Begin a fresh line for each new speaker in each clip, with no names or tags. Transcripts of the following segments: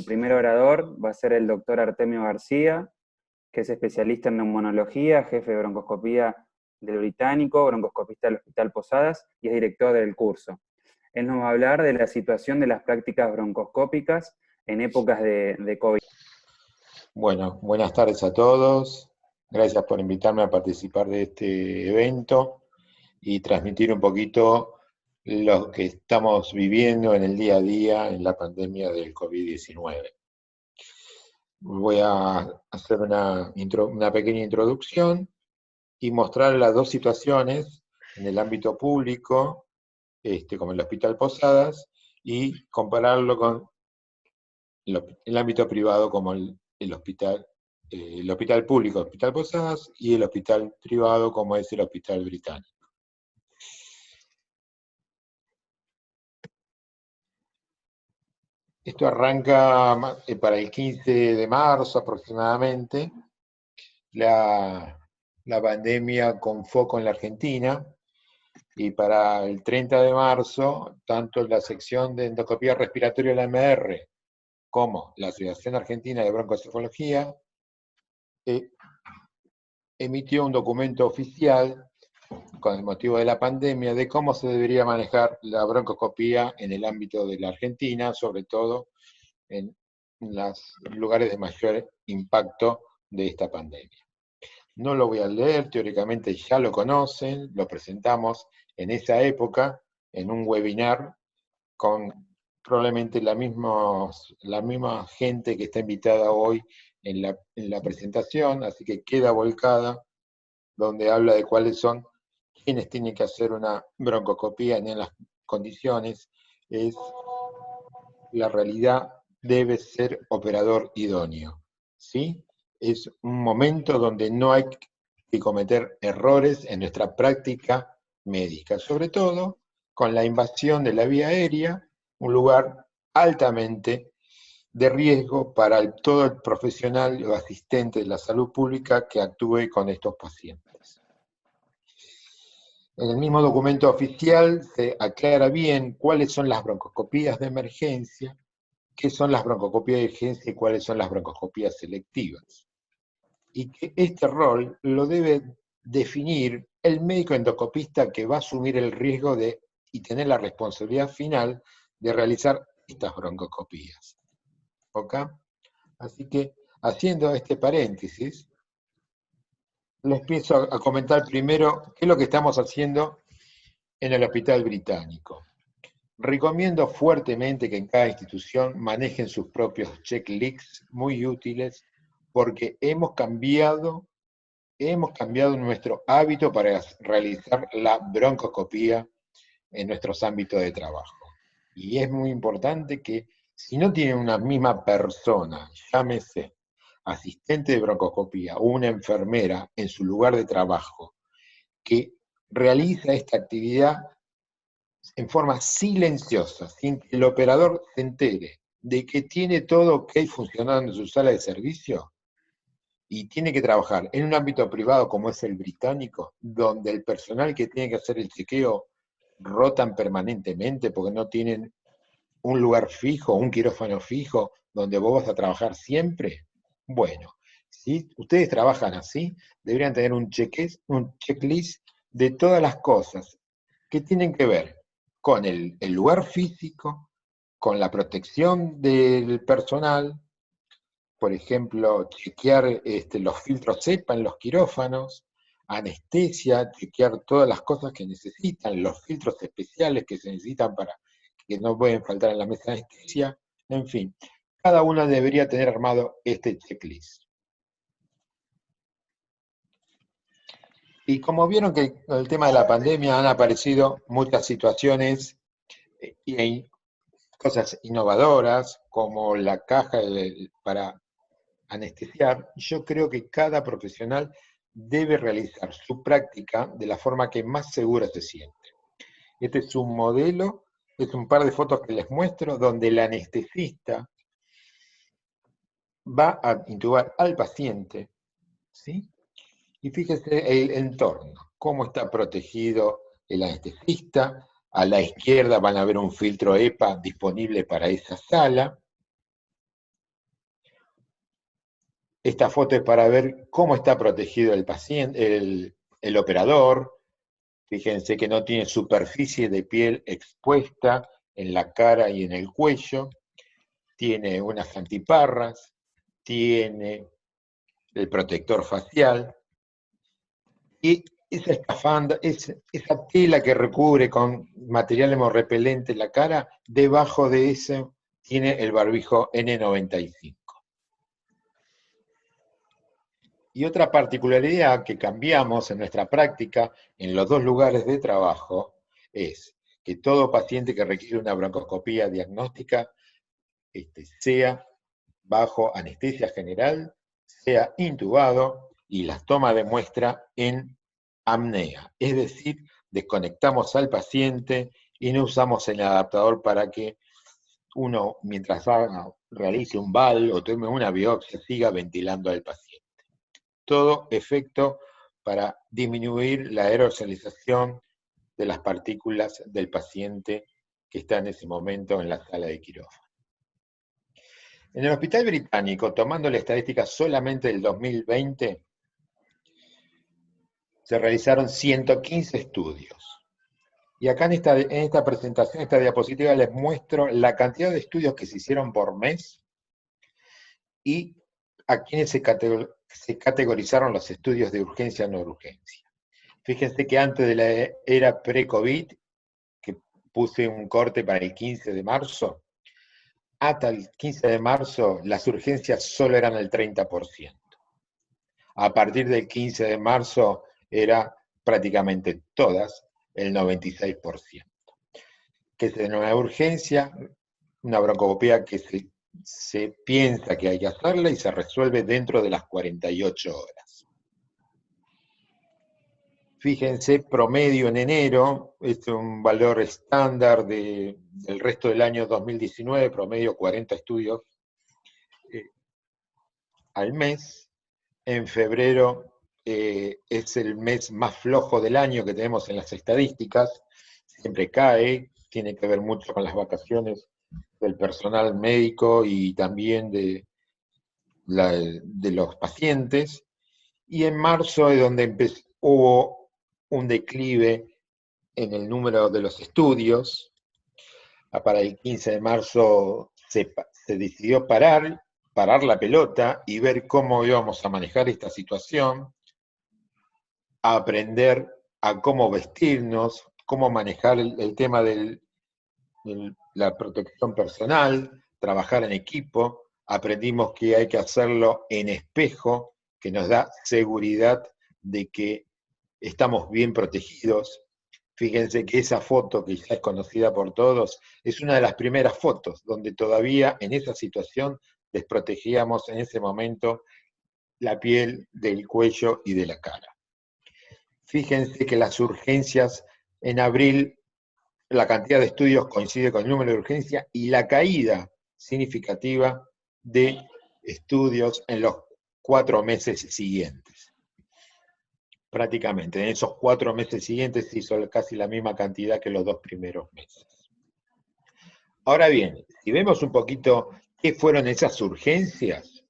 primer orador va a ser el doctor Artemio García, que es especialista en neumonología, jefe de broncoscopía del Británico, broncoscopista del Hospital Posadas y es director del curso. Él nos va a hablar de la situación de las prácticas broncoscópicas en épocas de COVID.
Bueno, buenas tardes a todos. Gracias por invitarme a participar de este evento y transmitir un poquito lo que estamos viviendo en el día a día en la pandemia del COVID-19. Voy a hacer una pequeña introducción y mostrar las dos situaciones en el ámbito público, como el Hospital Posadas, y compararlo con el ámbito privado como el hospital público, el Hospital Posadas, y el hospital privado como es el Hospital Británico. Esto arranca para el 15 de marzo aproximadamente, la pandemia con foco en la Argentina, y para el 30 de marzo, tanto la sección de endoscopía respiratoria de la MR como la Asociación Argentina de Broncoesofología emitió un documento oficial con el motivo de la pandemia de cómo se debería manejar la broncoscopía en el ámbito de la Argentina, sobre todo en los lugares de mayor impacto de esta pandemia. No lo voy a leer, teóricamente ya lo conocen, lo presentamos en esa época, en un webinar, con probablemente la misma gente que está invitada hoy en la presentación, así que queda volcada, donde habla de cuáles son quienes tienen que hacer una broncoscopía en las condiciones. Es la realidad, debe ser operador idóneo, ¿sí? Es un momento donde no hay que cometer errores en nuestra práctica médica, sobre todo con la invasión de la vía aérea, un lugar altamente de riesgo para todo el profesional o asistente de la salud pública que actúe con estos pacientes. En el mismo documento oficial se aclara bien cuáles son las broncoscopías de emergencia, qué son las broncoscopías de urgencia y cuáles son las broncoscopías selectivas. Y que este rol lo debe definir el médico endoscopista que va a asumir el riesgo y tener la responsabilidad final de realizar estas broncoscopías. ¿Ok? Así que, haciendo este paréntesis, les empiezo a comentar primero qué es lo que estamos haciendo en el Hospital Británico. Recomiendo fuertemente que en cada institución manejen sus propios checklists muy útiles porque hemos cambiado nuestro hábito para realizar la broncoscopía en nuestros ámbitos de trabajo. Y es muy importante que si no tienen una misma persona, llámese asistente de broncoscopía o una enfermera en su lugar de trabajo, que realiza esta actividad en forma silenciosa, sin que el operador se entere de que tiene todo ok funcionando en su sala de servicio, y tiene que trabajar en un ámbito privado como es el británico, donde el personal que tiene que hacer el chequeo rotan permanentemente porque no tienen un lugar fijo, un quirófano fijo, donde vos vas a trabajar siempre. Bueno, si ustedes trabajan así, deberían tener un checklist de todas las cosas que tienen que ver con el lugar físico, con la protección del personal, por ejemplo, chequear los filtros cepa en los quirófanos, anestesia, chequear todas las cosas que necesitan, los filtros especiales que se necesitan para que no pueden faltar en la mesa de anestesia, en fin, cada una debería tener armado este checklist. Y como vieron que con el tema de la pandemia han aparecido muchas situaciones y cosas innovadoras, como la caja para anestesiar, yo creo que cada profesional debe realizar su práctica de la forma que más segura se siente. Este es un modelo, es un par de fotos que les muestro, donde el anestesista va a intubar al paciente, ¿sí? Y fíjese el entorno, cómo está protegido el anestesista. A la izquierda van a ver un filtro EPA disponible para esa sala. Esta foto es para ver cómo está protegido el paciente, el operador. Fíjense que no tiene superficie de piel expuesta en la cara y en el cuello. Tiene unas antiparras, tiene el protector facial y esa escafandra, esa tela que recubre con material hemorrepelente la cara, debajo de eso tiene el barbijo N95. Y otra particularidad que cambiamos en nuestra práctica en los dos lugares de trabajo es que todo paciente que requiere una broncoscopía diagnóstica sea bajo anestesia general, sea intubado y las toma de muestra en apnea. Es decir, desconectamos al paciente y no usamos el adaptador para que uno, mientras realice un VAL o tome una biopsia, siga ventilando al paciente. Todo efecto para disminuir la aerosolización de las partículas del paciente que está en ese momento en la sala de quirófano. En el Hospital Británico, tomando la estadística solamente del 2020, se realizaron 115 estudios. Y acá en esta presentación, esta diapositiva, les muestro la cantidad de estudios que se hicieron por mes y a quienes se categorizaron los estudios de urgencia o no urgencia. Fíjense que antes de la era pre-COVID, que puse un corte para el 15 de marzo, hasta el 15 de marzo las urgencias solo eran el 30%. A partir del 15 de marzo era prácticamente todas el 96%. ¿Qué es una urgencia? Una broncoscopía que se piensa que hay que hacerla y se resuelve dentro de las 48 horas. Fíjense, promedio en enero, es un valor estándar del resto del año 2019, promedio 40 estudios al mes. En febrero es el mes más flojo del año que tenemos en las estadísticas, siempre cae, tiene que ver mucho con las vacaciones del personal médico y también de los pacientes. Y en marzo es donde hubo un declive en el número de los estudios. Para el 15 de marzo se decidió parar la pelota y ver cómo íbamos a manejar esta situación, a aprender a cómo vestirnos, cómo manejar el tema de la protección personal, trabajar en equipo. Aprendimos que hay que hacerlo en espejo, que nos da seguridad de que estamos bien protegidos. Fíjense que esa foto, que ya es conocida por todos, es una de las primeras fotos donde todavía en esa situación desprotegíamos en ese momento la piel del cuello y de la cara. Fíjense que las urgencias en abril, la cantidad de estudios coincide con el número de urgencia y la caída significativa de estudios en los 4 meses siguientes. Prácticamente, en esos 4 meses siguientes se hizo casi la misma cantidad que los 2 primeros meses. Ahora bien, si vemos un poquito qué fueron esas urgencias,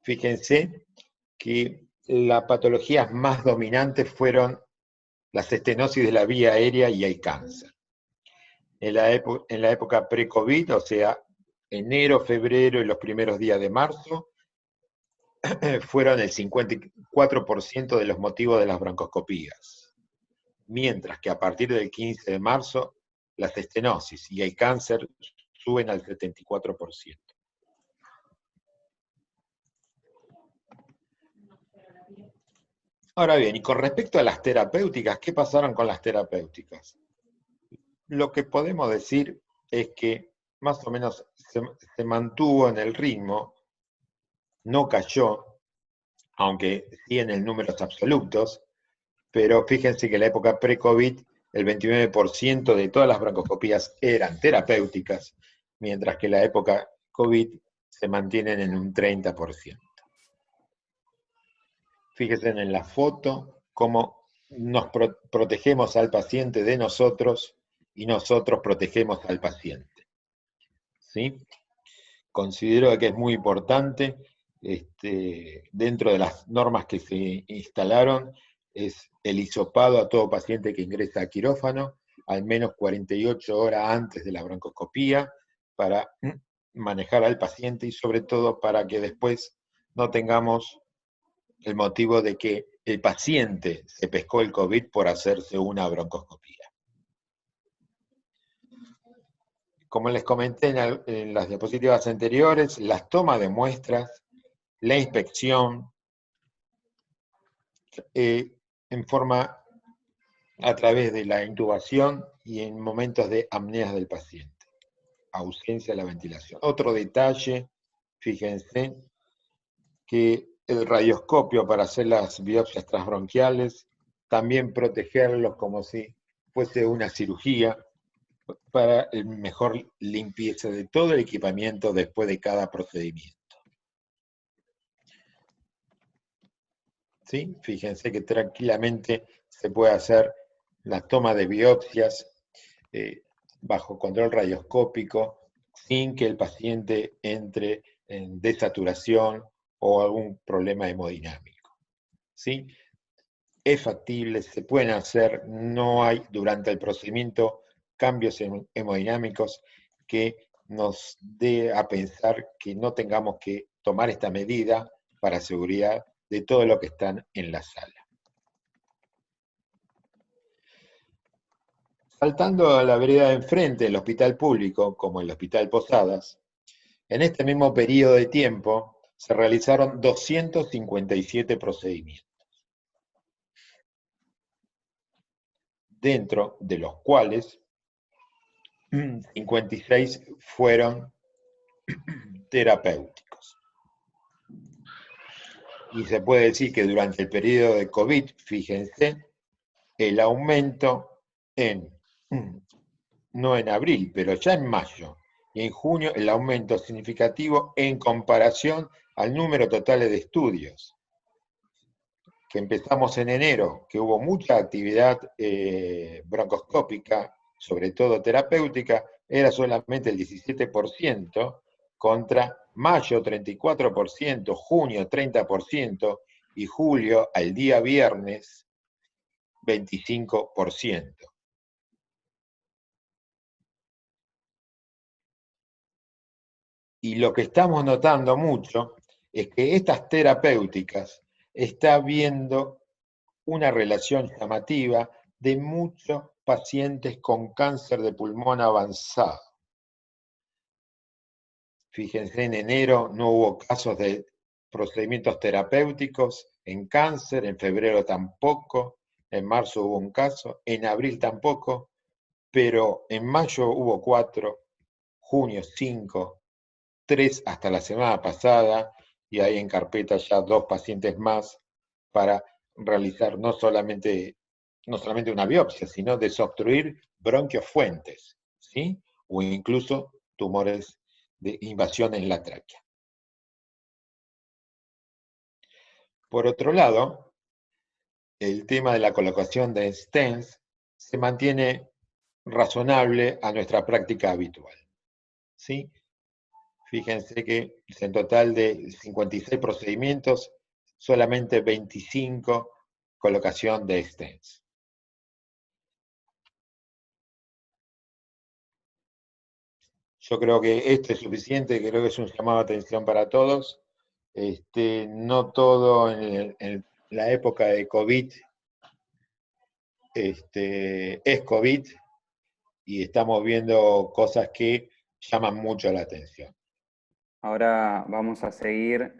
fíjense que las patologías más dominantes fueron las estenosis de la vía aérea y el cáncer. En la época pre-COVID, o sea, enero, febrero y los primeros días de marzo, fueron el 54% de los motivos de las broncoscopías, mientras que a partir del 15 de marzo, las estenosis y el cáncer suben al 74%. Ahora bien, y con respecto a las terapéuticas, ¿qué pasaron con las terapéuticas? Lo que podemos decir es que más o menos se mantuvo en el ritmo, no cayó, aunque sí en el números absolutos, pero fíjense que en la época pre-COVID el 29% de todas las broncoscopías eran terapéuticas, mientras que en la época COVID se mantienen en un 30%. Fíjense en la foto cómo nos protegemos al paciente de nosotros y nosotros protegemos al paciente. ¿Sí? Considero que es muy importante dentro de las normas que se instalaron, es el hisopado a todo paciente que ingresa a quirófano, al menos 48 horas antes de la broncoscopía, para manejar al paciente y sobre todo para que después no tengamos el motivo de que el paciente se pescó el COVID por hacerse una broncoscopía. Como les comenté en las diapositivas anteriores, las tomas de muestras, la inspección, en forma a través de la intubación y en momentos de apneas del paciente, ausencia de la ventilación. Otro detalle, fíjense, que el radioscopio para hacer las biopsias transbronquiales, también protegerlos como si fuese una cirugía, para el mejor limpieza de todo el equipamiento después de cada procedimiento. ¿Sí? Fíjense que tranquilamente se puede hacer la toma de biopsias bajo control radioscópico sin que el paciente entre en desaturación o algún problema hemodinámico. ¿Sí? Es factible, se pueden hacer, no hay durante el procedimiento cambios hemodinámicos que nos dé a pensar que no tengamos que tomar esta medida para seguridad de todo lo que están en la sala. Saltando a la vereda de enfrente, el hospital público, como el Hospital Posadas, en este mismo periodo de tiempo se realizaron 257 procedimientos, dentro de los cuales 56 fueron terapéuticos. Y se puede decir que durante el periodo de COVID, fíjense, el aumento no en abril, pero ya en mayo y en junio, el aumento significativo en comparación al número total de estudios. Que empezamos en enero, que hubo mucha actividad broncoscópica, sobre todo terapéutica, era solamente el 17%, contra mayo 34%, junio 30% y julio, al día viernes, 25%. Y lo que estamos notando mucho es que estas terapéuticas está viendo una relación llamativa de muchos pacientes con cáncer de pulmón avanzado. Fíjense, en enero no hubo casos de procedimientos terapéuticos en cáncer, en febrero tampoco, en marzo hubo un caso, en abril tampoco, pero en mayo hubo 4, junio 5, 3 hasta la semana pasada, y hay en carpeta ya 2 pacientes más para realizar no solamente una biopsia, sino desobstruir bronquiofuentes, ¿sí? O incluso tumores de invasión en la tráquea. Por otro lado, el tema de la colocación de stents se mantiene razonable a nuestra práctica habitual, ¿sí? Fíjense que en total de 56 procedimientos, solamente 25 colocación de stents. Yo creo que esto es suficiente, creo que es un llamado de atención para todos. No todo en la época de COVID es COVID, y estamos viendo cosas que llaman mucho la atención.
Ahora vamos a seguir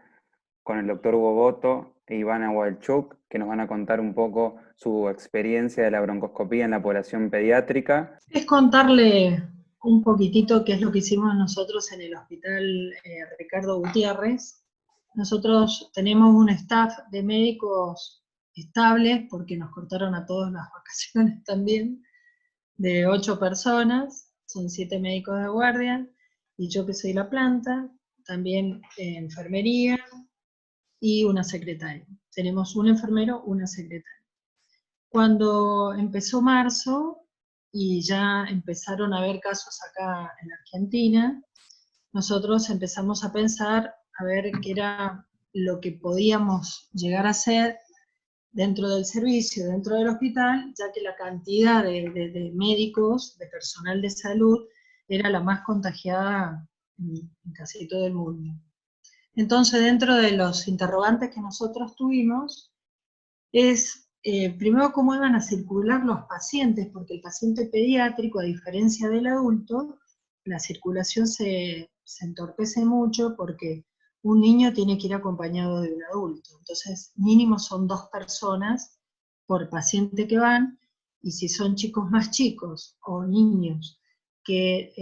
con el doctor Hugo Boto e Ivana Walchuk, que nos van a contar un poco su experiencia de la broncoscopía en la población pediátrica.
Es contarle un poquitito qué es lo que hicimos nosotros en el hospital Ricardo Gutiérrez. Nosotros tenemos un staff de médicos estables, porque nos cortaron a todos las vacaciones también, de 8 personas, son 7 médicos de guardia, y yo que soy la planta, también enfermería y una secretaria. Tenemos un enfermero, una secretaria. Cuando empezó marzo y ya empezaron a haber casos acá en Argentina, nosotros empezamos a pensar a ver qué era lo que podíamos llegar a hacer dentro del servicio, dentro del hospital, ya que la cantidad de médicos, de personal de salud, era la más contagiada en casi todo el mundo. Entonces, dentro de los interrogantes que nosotros tuvimos, es primero cómo iban a circular los pacientes, porque el paciente pediátrico, a diferencia del adulto, la circulación se entorpece mucho porque un niño tiene que ir acompañado de un adulto. Entonces, mínimo son 2 personas por paciente que van, y si son chicos más chicos o niños que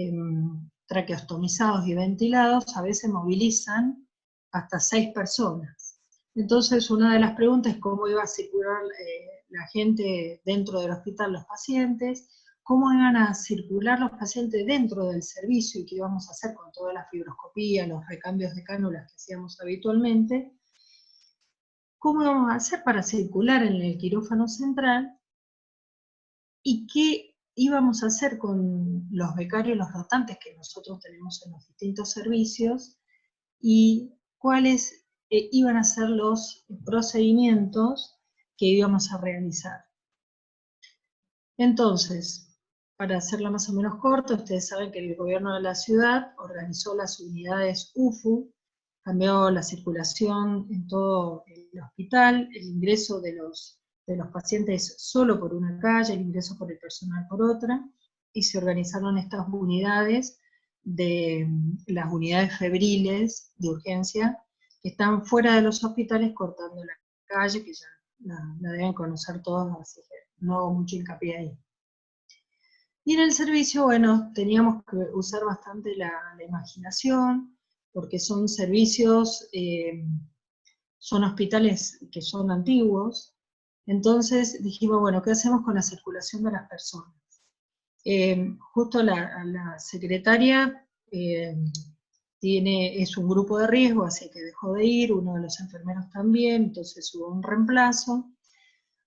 traqueostomizados y ventilados, a veces movilizan hasta 6 personas. Entonces, una de las preguntas es cómo iba a circular la gente dentro del hospital, los pacientes, cómo iban a circular los pacientes dentro del servicio y qué íbamos a hacer con toda la fibroscopía, los recambios de cánulas que hacíamos habitualmente, cómo íbamos a hacer para circular en el quirófano central y qué íbamos a hacer con los becarios y los rotantes que nosotros tenemos en los distintos servicios y cuáles iban a ser los procedimientos que íbamos a realizar. Entonces, para hacerla más o menos corta, ustedes saben que el gobierno de la ciudad organizó las unidades UFU, cambió la circulación en todo el hospital, el ingreso de los pacientes solo por una calle, el ingreso por el personal por otra, y se organizaron estas unidades, las unidades febriles de urgencia, que están fuera de los hospitales cortando la calle, que ya la deben conocer todos, así que no hago mucho hincapié ahí. Y en el servicio, bueno, teníamos que usar bastante la imaginación, porque son servicios, son hospitales que son antiguos. Entonces dijimos, bueno, ¿qué hacemos con la circulación de las personas? Justo la secretaria es un grupo de riesgo, así que dejó de ir, uno de los enfermeros también, entonces hubo un reemplazo.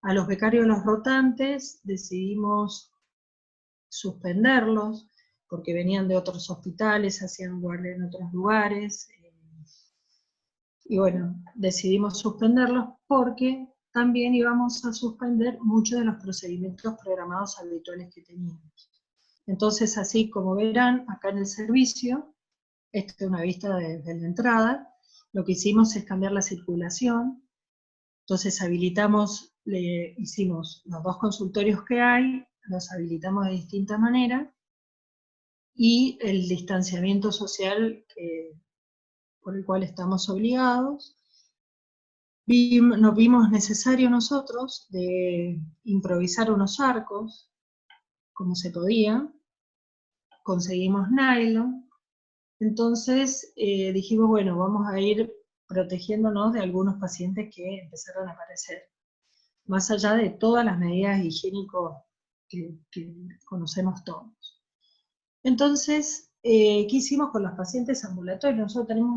A los becarios y los rotantes decidimos suspenderlos, porque venían de otros hospitales, hacían guardia en otros lugares, y bueno, decidimos suspenderlos porque también íbamos a suspender muchos de los procedimientos programados habituales que teníamos. Entonces, así como verán, acá en el servicio, esta es una vista de la entrada, lo que hicimos es cambiar la circulación, entonces habilitamos, hicimos los 2 consultorios que hay, los habilitamos de distinta manera, y el distanciamiento social por el cual estamos obligados. Nos vimos necesario nosotros de improvisar unos arcos, como se podía, conseguimos nylon, entonces dijimos, bueno, vamos a ir protegiéndonos de algunos pacientes que empezaron a aparecer, más allá de todas las medidas higiénicas que conocemos todos. Entonces, ¿qué hicimos con los pacientes ambulatorios? Nosotros tenemos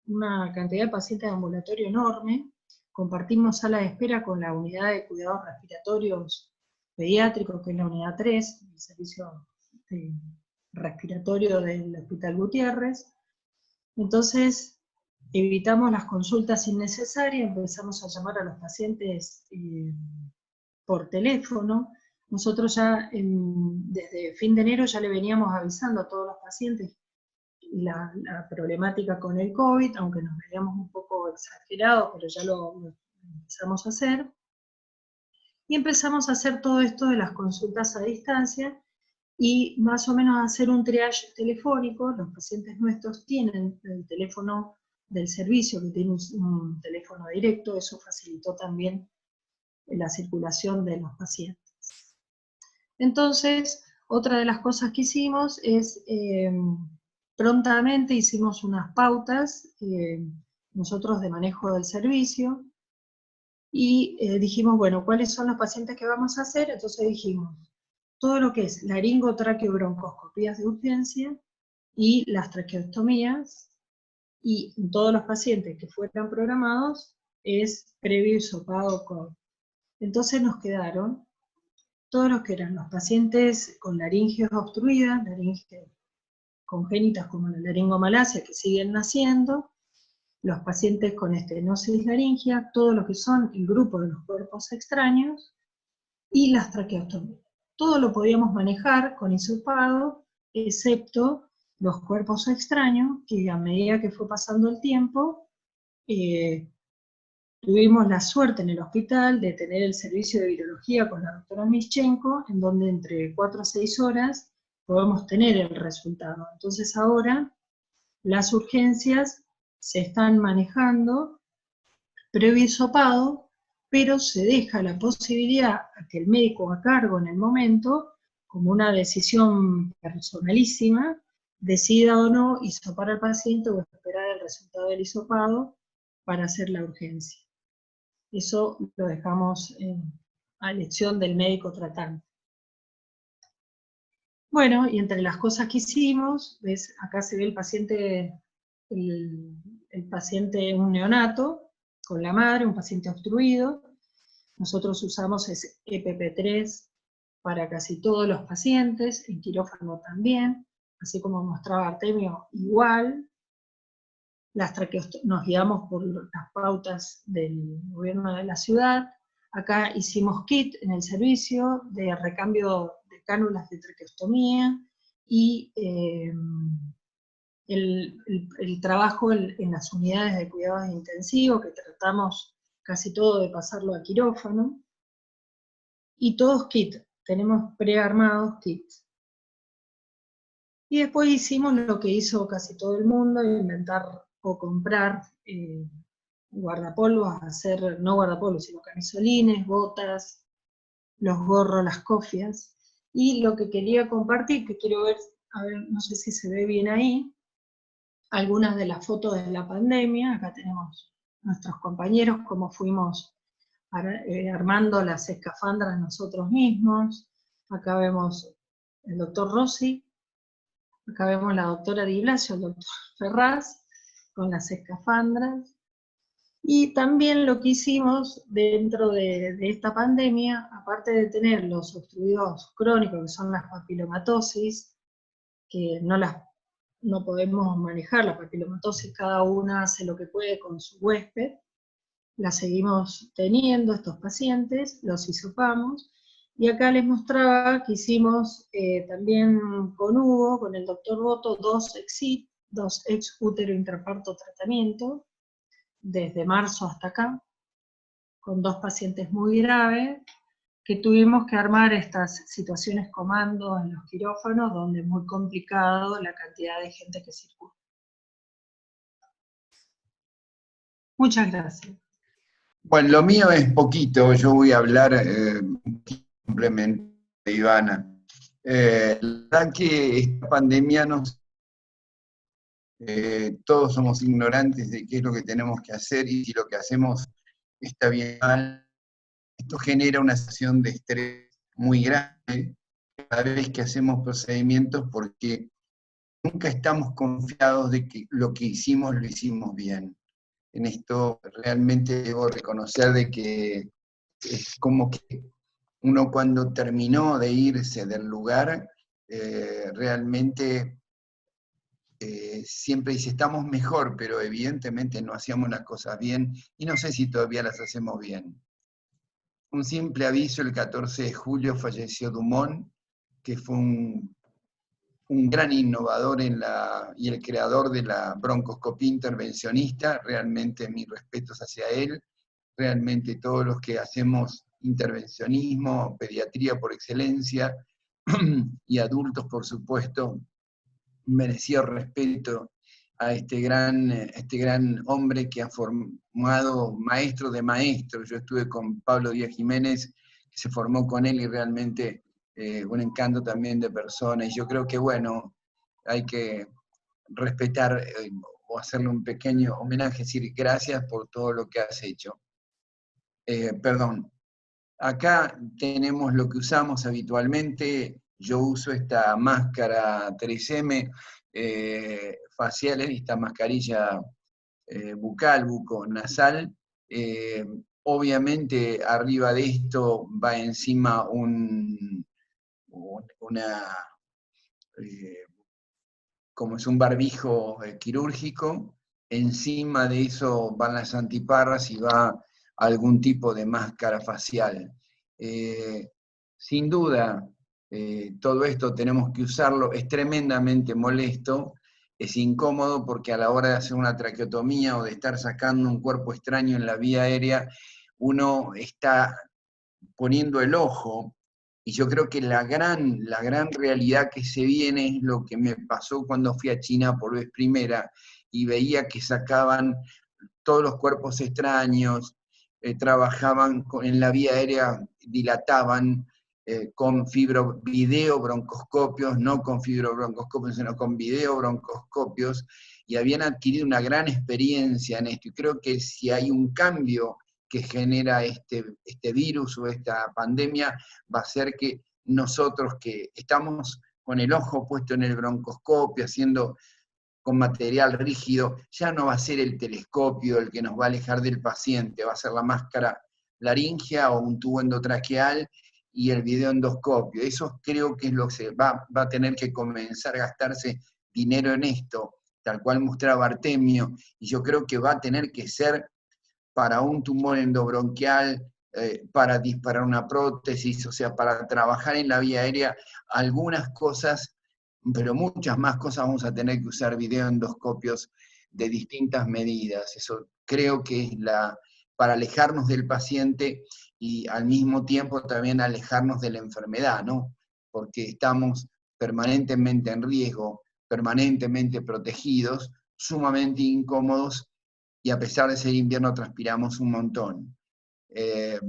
una cantidad de pacientes de ambulatorio enorme, compartimos sala de espera con la unidad de cuidados respiratorios pediátricos, que es la unidad 3, el servicio respiratorio del Hospital Gutiérrez. Entonces, evitamos las consultas innecesarias, empezamos a llamar a los pacientes por teléfono. Nosotros ya desde fin de enero ya le veníamos avisando a todos los pacientes la problemática con el COVID, aunque nos veíamos un poco exagerados, pero ya lo empezamos a hacer. Y empezamos a hacer todo esto de las consultas a distancia, y más o menos hacer un triage telefónico. Los pacientes nuestros tienen el teléfono del servicio, que tiene un teléfono directo, eso facilitó también la circulación de los pacientes. Entonces, otra de las cosas que hicimos es, prontamente hicimos unas pautas, nosotros de manejo del servicio, y dijimos, bueno, ¿cuáles son los pacientes que vamos a hacer? Entonces dijimos, todo lo que es laringotraqueobroncoscopías de urgencia y las traqueostomías, y en todos los pacientes que fueran programados es previo hisopado COVID. Entonces nos quedaron todos los que eran los pacientes con laringes obstruidas, laringes congénitas como la laringomalacia, que siguen naciendo, los pacientes con estenosis laringia, todo lo que son el grupo de los cuerpos extraños y las traqueostomías. Todo lo podíamos manejar con hisopado, excepto los cuerpos extraños, que a medida que fue pasando el tiempo, tuvimos la suerte en el hospital de tener el servicio de virología con la doctora Mischenko, en donde entre 4 a 6 horas podemos tener el resultado. Entonces ahora las urgencias se están manejando previo hisopado, pero se deja la posibilidad a que el médico a cargo en el momento, como una decisión personalísima, decida o no hisopar al paciente o esperar el resultado del hisopado para hacer la urgencia. Eso lo dejamos a elección del médico tratante. Bueno, y entre las cosas que hicimos, ves, acá se ve el paciente, el paciente, un neonato, con la madre, un paciente obstruido. Nosotros usamos EPP3 para casi todos los pacientes, en quirófano también, así como mostraba Artemio, igual. Nos guiamos por las pautas del gobierno de la ciudad. Acá hicimos kit en el servicio de recambio de cánulas de traqueostomía y el trabajo en las unidades de cuidados intensivos, que tratamos casi todo de pasarlo a quirófano. Y todos kit, tenemos prearmados kits. Y después hicimos lo que hizo casi todo el mundo, inventar o comprar guardapolvos, no guardapolvos, sino camisolines, botas, los gorros, las cofias. Y lo que quería compartir, que quiero ver, a ver, no sé si se ve bien ahí, algunas de las fotos de la pandemia. Acá tenemos nuestros compañeros, cómo fuimos armando las escafandras nosotros mismos. Acá vemos el doctor Rossi, acá vemos la doctora Di Blasio, el doctor Ferraz, con las escafandras. Y también lo que hicimos dentro de esta pandemia, aparte de tener los obstruidos crónicos, que son las papilomatosis, que no podemos manejar la papilomatosis, cada una hace lo que puede con su huésped, la seguimos teniendo estos pacientes, los hisopamos, y acá les mostraba que hicimos también con Hugo, con el doctor Boto, dos ex útero intraparto tratamiento, desde marzo hasta acá, con 2 pacientes muy graves, que tuvimos que armar estas situaciones comando en los quirófanos, donde es muy complicado la cantidad de gente que circula. Muchas gracias.
Bueno, lo mío es poquito, yo voy a hablar complemento de Ivana. La verdad que esta pandemia todos somos ignorantes de qué es lo que tenemos que hacer y si lo que hacemos está bien o mal. Esto genera una sensación de estrés muy grande cada vez que hacemos procedimientos porque nunca estamos confiados de que lo que hicimos lo hicimos bien. En esto realmente debo reconocer de que es como que uno cuando terminó de irse del lugar, realmente siempre dice, estamos mejor, pero evidentemente no hacíamos las cosas bien, y no sé si todavía las hacemos bien. Un simple aviso, el 14 de julio falleció Dumont, que fue un gran innovador y el creador de la broncoscopía intervencionista. Realmente mis respetos hacia él. Realmente todos los que hacemos intervencionismo, pediatría por excelencia, y adultos, por supuesto, mereció respeto a este gran hombre que ha formado maestros de maestros. Yo estuve con Pablo Díaz Jiménez, que se formó con él, y realmente un encanto también de persona. Y yo creo que, bueno, hay que respetar o hacerle un pequeño homenaje, decir gracias por todo lo que has hecho. Perdón. Acá tenemos lo que usamos habitualmente. Yo uso esta máscara 3M facial, esta mascarilla bucal, buconasal. Obviamente arriba de esto va encima como es un barbijo quirúrgico. encima de eso van las antiparras y va algún tipo de máscara facial. Sin duda, todo esto tenemos que usarlo, es tremendamente molesto, es incómodo porque a la hora de hacer una traqueotomía o de estar sacando un cuerpo extraño en la vía aérea, uno está poniendo el ojo, y yo creo que la gran realidad que se viene es lo que me pasó cuando fui a China por vez primera, y veía que sacaban todos los cuerpos extraños, trabajaban en la vía aérea, dilataban con videobroncoscopios, no con fibrobroncoscopios, sino con videobroncoscopios, y habían adquirido una gran experiencia en esto. Y creo que si hay un cambio que genera este virus o esta pandemia, va a ser que nosotros que estamos con el ojo puesto en el broncoscopio, haciendo con material rígido, ya no va a ser el telescopio el que nos va a alejar del paciente, va a ser la máscara laringea o un tubo endotraqueal y el videoendoscopio. Eso creo que es lo que se va a tener que comenzar a gastarse dinero en esto, tal cual mostraba Artemio, y yo creo que va a tener que ser para un tumor endobronquial, para disparar una prótesis, o sea, para trabajar en la vía aérea, algunas cosas, pero muchas más cosas vamos a tener que usar videoendoscopios de distintas medidas. Eso creo que es para alejarnos del paciente y al mismo tiempo también alejarnos de la enfermedad, ¿no? Porque estamos permanentemente en riesgo, permanentemente protegidos, sumamente incómodos, y a pesar de ser invierno transpiramos un montón. El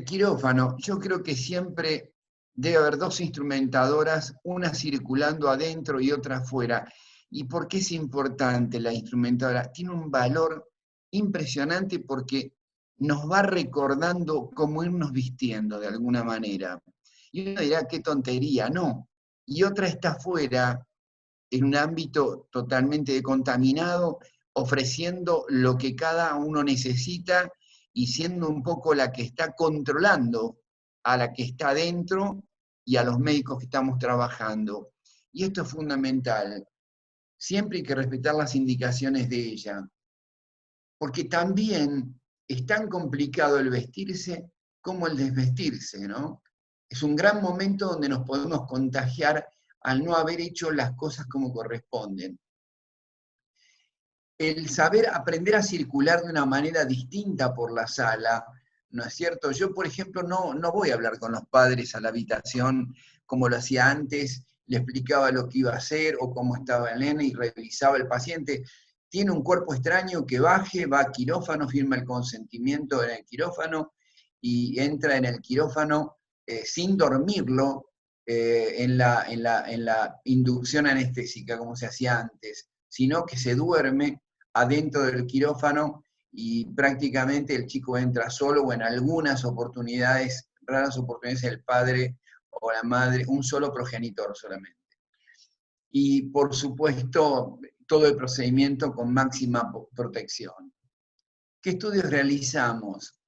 quirófano, yo creo que siempre debe haber dos instrumentadoras, una circulando adentro y otra afuera. ¿Y por qué es importante la instrumentadora? Tiene un valor impresionante porque nos va recordando cómo irnos vistiendo de alguna manera. Y uno dirá, qué tontería, no. Y otra está afuera, en un ámbito totalmente contaminado, ofreciendo lo que cada uno necesita y siendo un poco la que está controlando a la que está adentro y a los médicos que estamos trabajando. Y esto es fundamental. Siempre hay que respetar las indicaciones de ella, porque también es tan complicado el vestirse como el desvestirse, ¿no? Es un gran momento donde nos podemos contagiar al no haber hecho las cosas como corresponden. El saber aprender a circular de una manera distinta por la sala, ¿no es cierto? Yo, por ejemplo, no voy a hablar con los padres a la habitación como lo hacía antes, le explicaba lo que iba a hacer o cómo estaba el nene y revisaba el paciente. Tiene un cuerpo extraño, que baje, va a quirófano, firma el consentimiento en el quirófano y entra en el quirófano sin dormirlo en la inducción anestésica, como se hacía antes, sino que se duerme adentro del quirófano y prácticamente el chico entra solo, o en algunas oportunidades, raras oportunidades, el padre o la madre, un solo progenitor solamente. Y por supuesto, todo el procedimiento con máxima protección. ¿Qué estudios realizamos?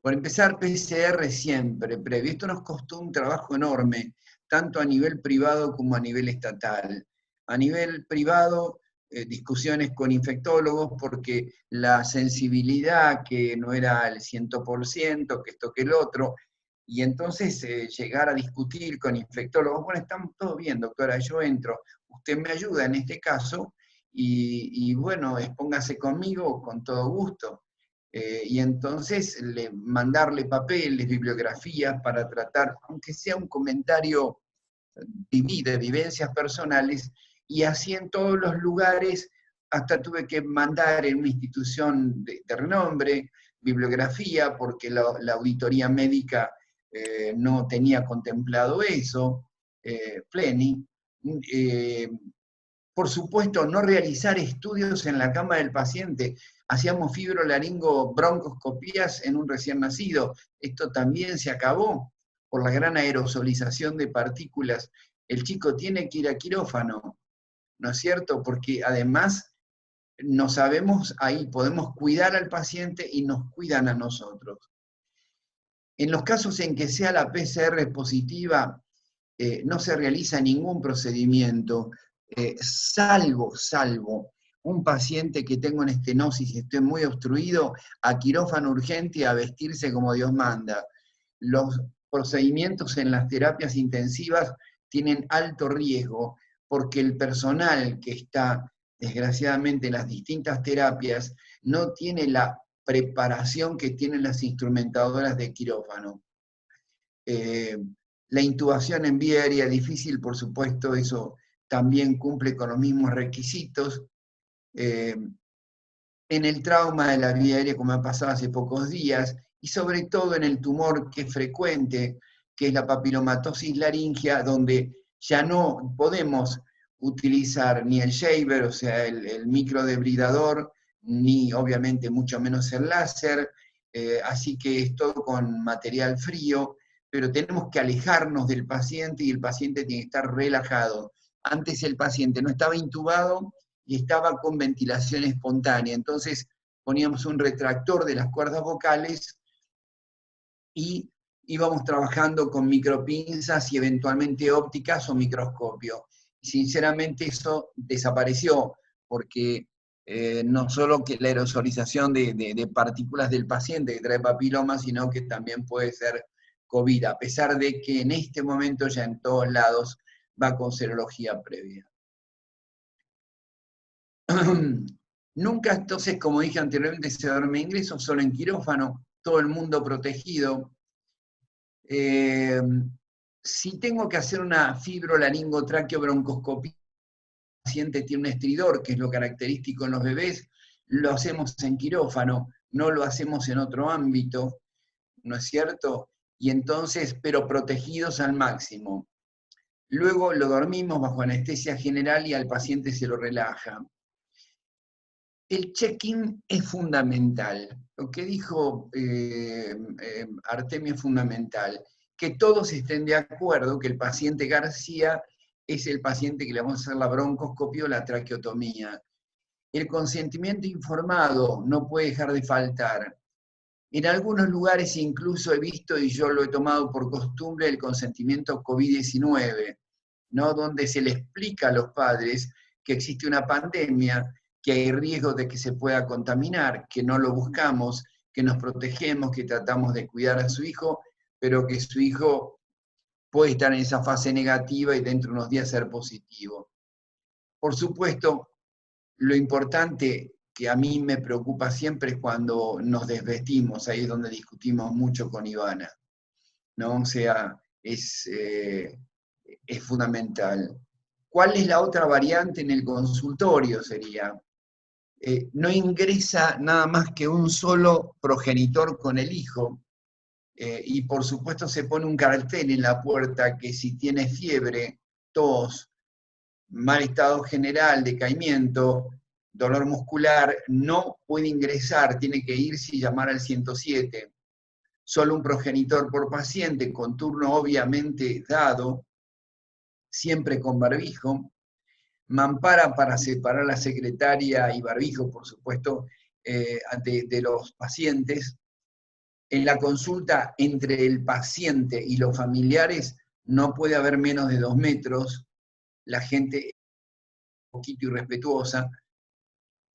Por empezar, PCR siempre previo. Esto nos costó un trabajo enorme, tanto a nivel privado como a nivel estatal. A nivel privado, discusiones con infectólogos, porque la sensibilidad que no era el 100%, que esto que el otro, y entonces llegar a discutir con infectólogos, bueno, estamos todos bien, doctora, yo entro, usted me ayuda en este caso, y bueno, póngase conmigo con todo gusto. Y entonces mandarle papeles, bibliografías para tratar, aunque sea un comentario de vivencias personales, y así en todos los lugares, hasta tuve que mandar en una institución de renombre, bibliografía, porque la auditoría médica no tenía contemplado eso, Pleni. Por supuesto, no realizar estudios en la cama del paciente. Hacíamos fibrolaringo-broncoscopías en un recién nacido. Esto también se acabó por la gran aerosolización de partículas. El chico tiene que ir a quirófano, ¿no es cierto? Porque además no sabemos, ahí podemos cuidar al paciente y nos cuidan a nosotros. En los casos en que sea la PCR positiva, no se realiza ningún procedimiento, salvo un paciente que tenga una estenosis y esté muy obstruido, a quirófano urgente y a vestirse como Dios manda. Los procedimientos en las terapias intensivas tienen alto riesgo porque el personal que está, desgraciadamente, en las distintas terapias no tiene la preparación que tienen las instrumentadoras de quirófano. La intubación en vía aérea difícil, por supuesto, eso también cumple con los mismos requisitos. En el trauma de la vía aérea, como ha pasado hace pocos días, y sobre todo en el tumor que es frecuente, que es la papilomatosis laringea, donde ya no podemos utilizar ni el shaver, o sea, el microdebridador, ni obviamente mucho menos el láser, así que es todo con material frío, pero tenemos que alejarnos del paciente y el paciente tiene que estar relajado. Antes el paciente no estaba intubado y estaba con ventilación espontánea, entonces poníamos un retractor de las cuerdas vocales y íbamos trabajando con micropinzas y eventualmente ópticas o microscopio. Y sinceramente eso desapareció, porque no solo que la aerosolización de partículas del paciente que trae papiloma, sino que también puede ser COVID, a pesar de que en este momento ya en todos lados va con serología previa. Nunca entonces, como dije anteriormente, se duerme ingreso, solo en quirófano, todo el mundo protegido. Si tengo que hacer una fibrolaringotraqueobroncoscopía, el paciente tiene un estridor, que es lo característico en los bebés, lo hacemos en quirófano, no lo hacemos en otro ámbito, ¿no es cierto? Y entonces, pero protegidos al máximo. Luego lo dormimos bajo anestesia general y al paciente se lo relaja. El check-in es fundamental. Lo que dijo Artemio es fundamental. Que todos estén de acuerdo que el paciente García es el paciente que le vamos a hacer la broncoscopia o la traqueotomía. El consentimiento informado no puede dejar de faltar. En algunos lugares incluso he visto, y yo lo he tomado por costumbre, el consentimiento COVID-19, ¿no? Donde se le explica a los padres que existe una pandemia, que hay riesgo de que se pueda contaminar, que no lo buscamos, que nos protegemos, que tratamos de cuidar a su hijo, pero que su hijo puede estar en esa fase negativa y dentro de unos días ser positivo. Por supuesto, lo importante que a mí me preocupa siempre es cuando nos desvestimos, ahí es donde discutimos mucho con Ivana, ¿no? O sea, es fundamental. ¿Cuál es la otra variante en el consultorio? Sería, no ingresa nada más que un solo progenitor con el hijo, y por supuesto se pone un cartel en la puerta que si tiene fiebre, tos, mal estado general, decaimiento, dolor muscular, no puede ingresar, tiene que irse y llamar al 107. Solo un progenitor por paciente, con turno obviamente dado, siempre con barbijo. Mampara para separar la secretaria y barbijo, por supuesto, de los pacientes. En la consulta entre el paciente y los familiares no puede haber menos de 2 metros. La gente es un poquito irrespetuosa.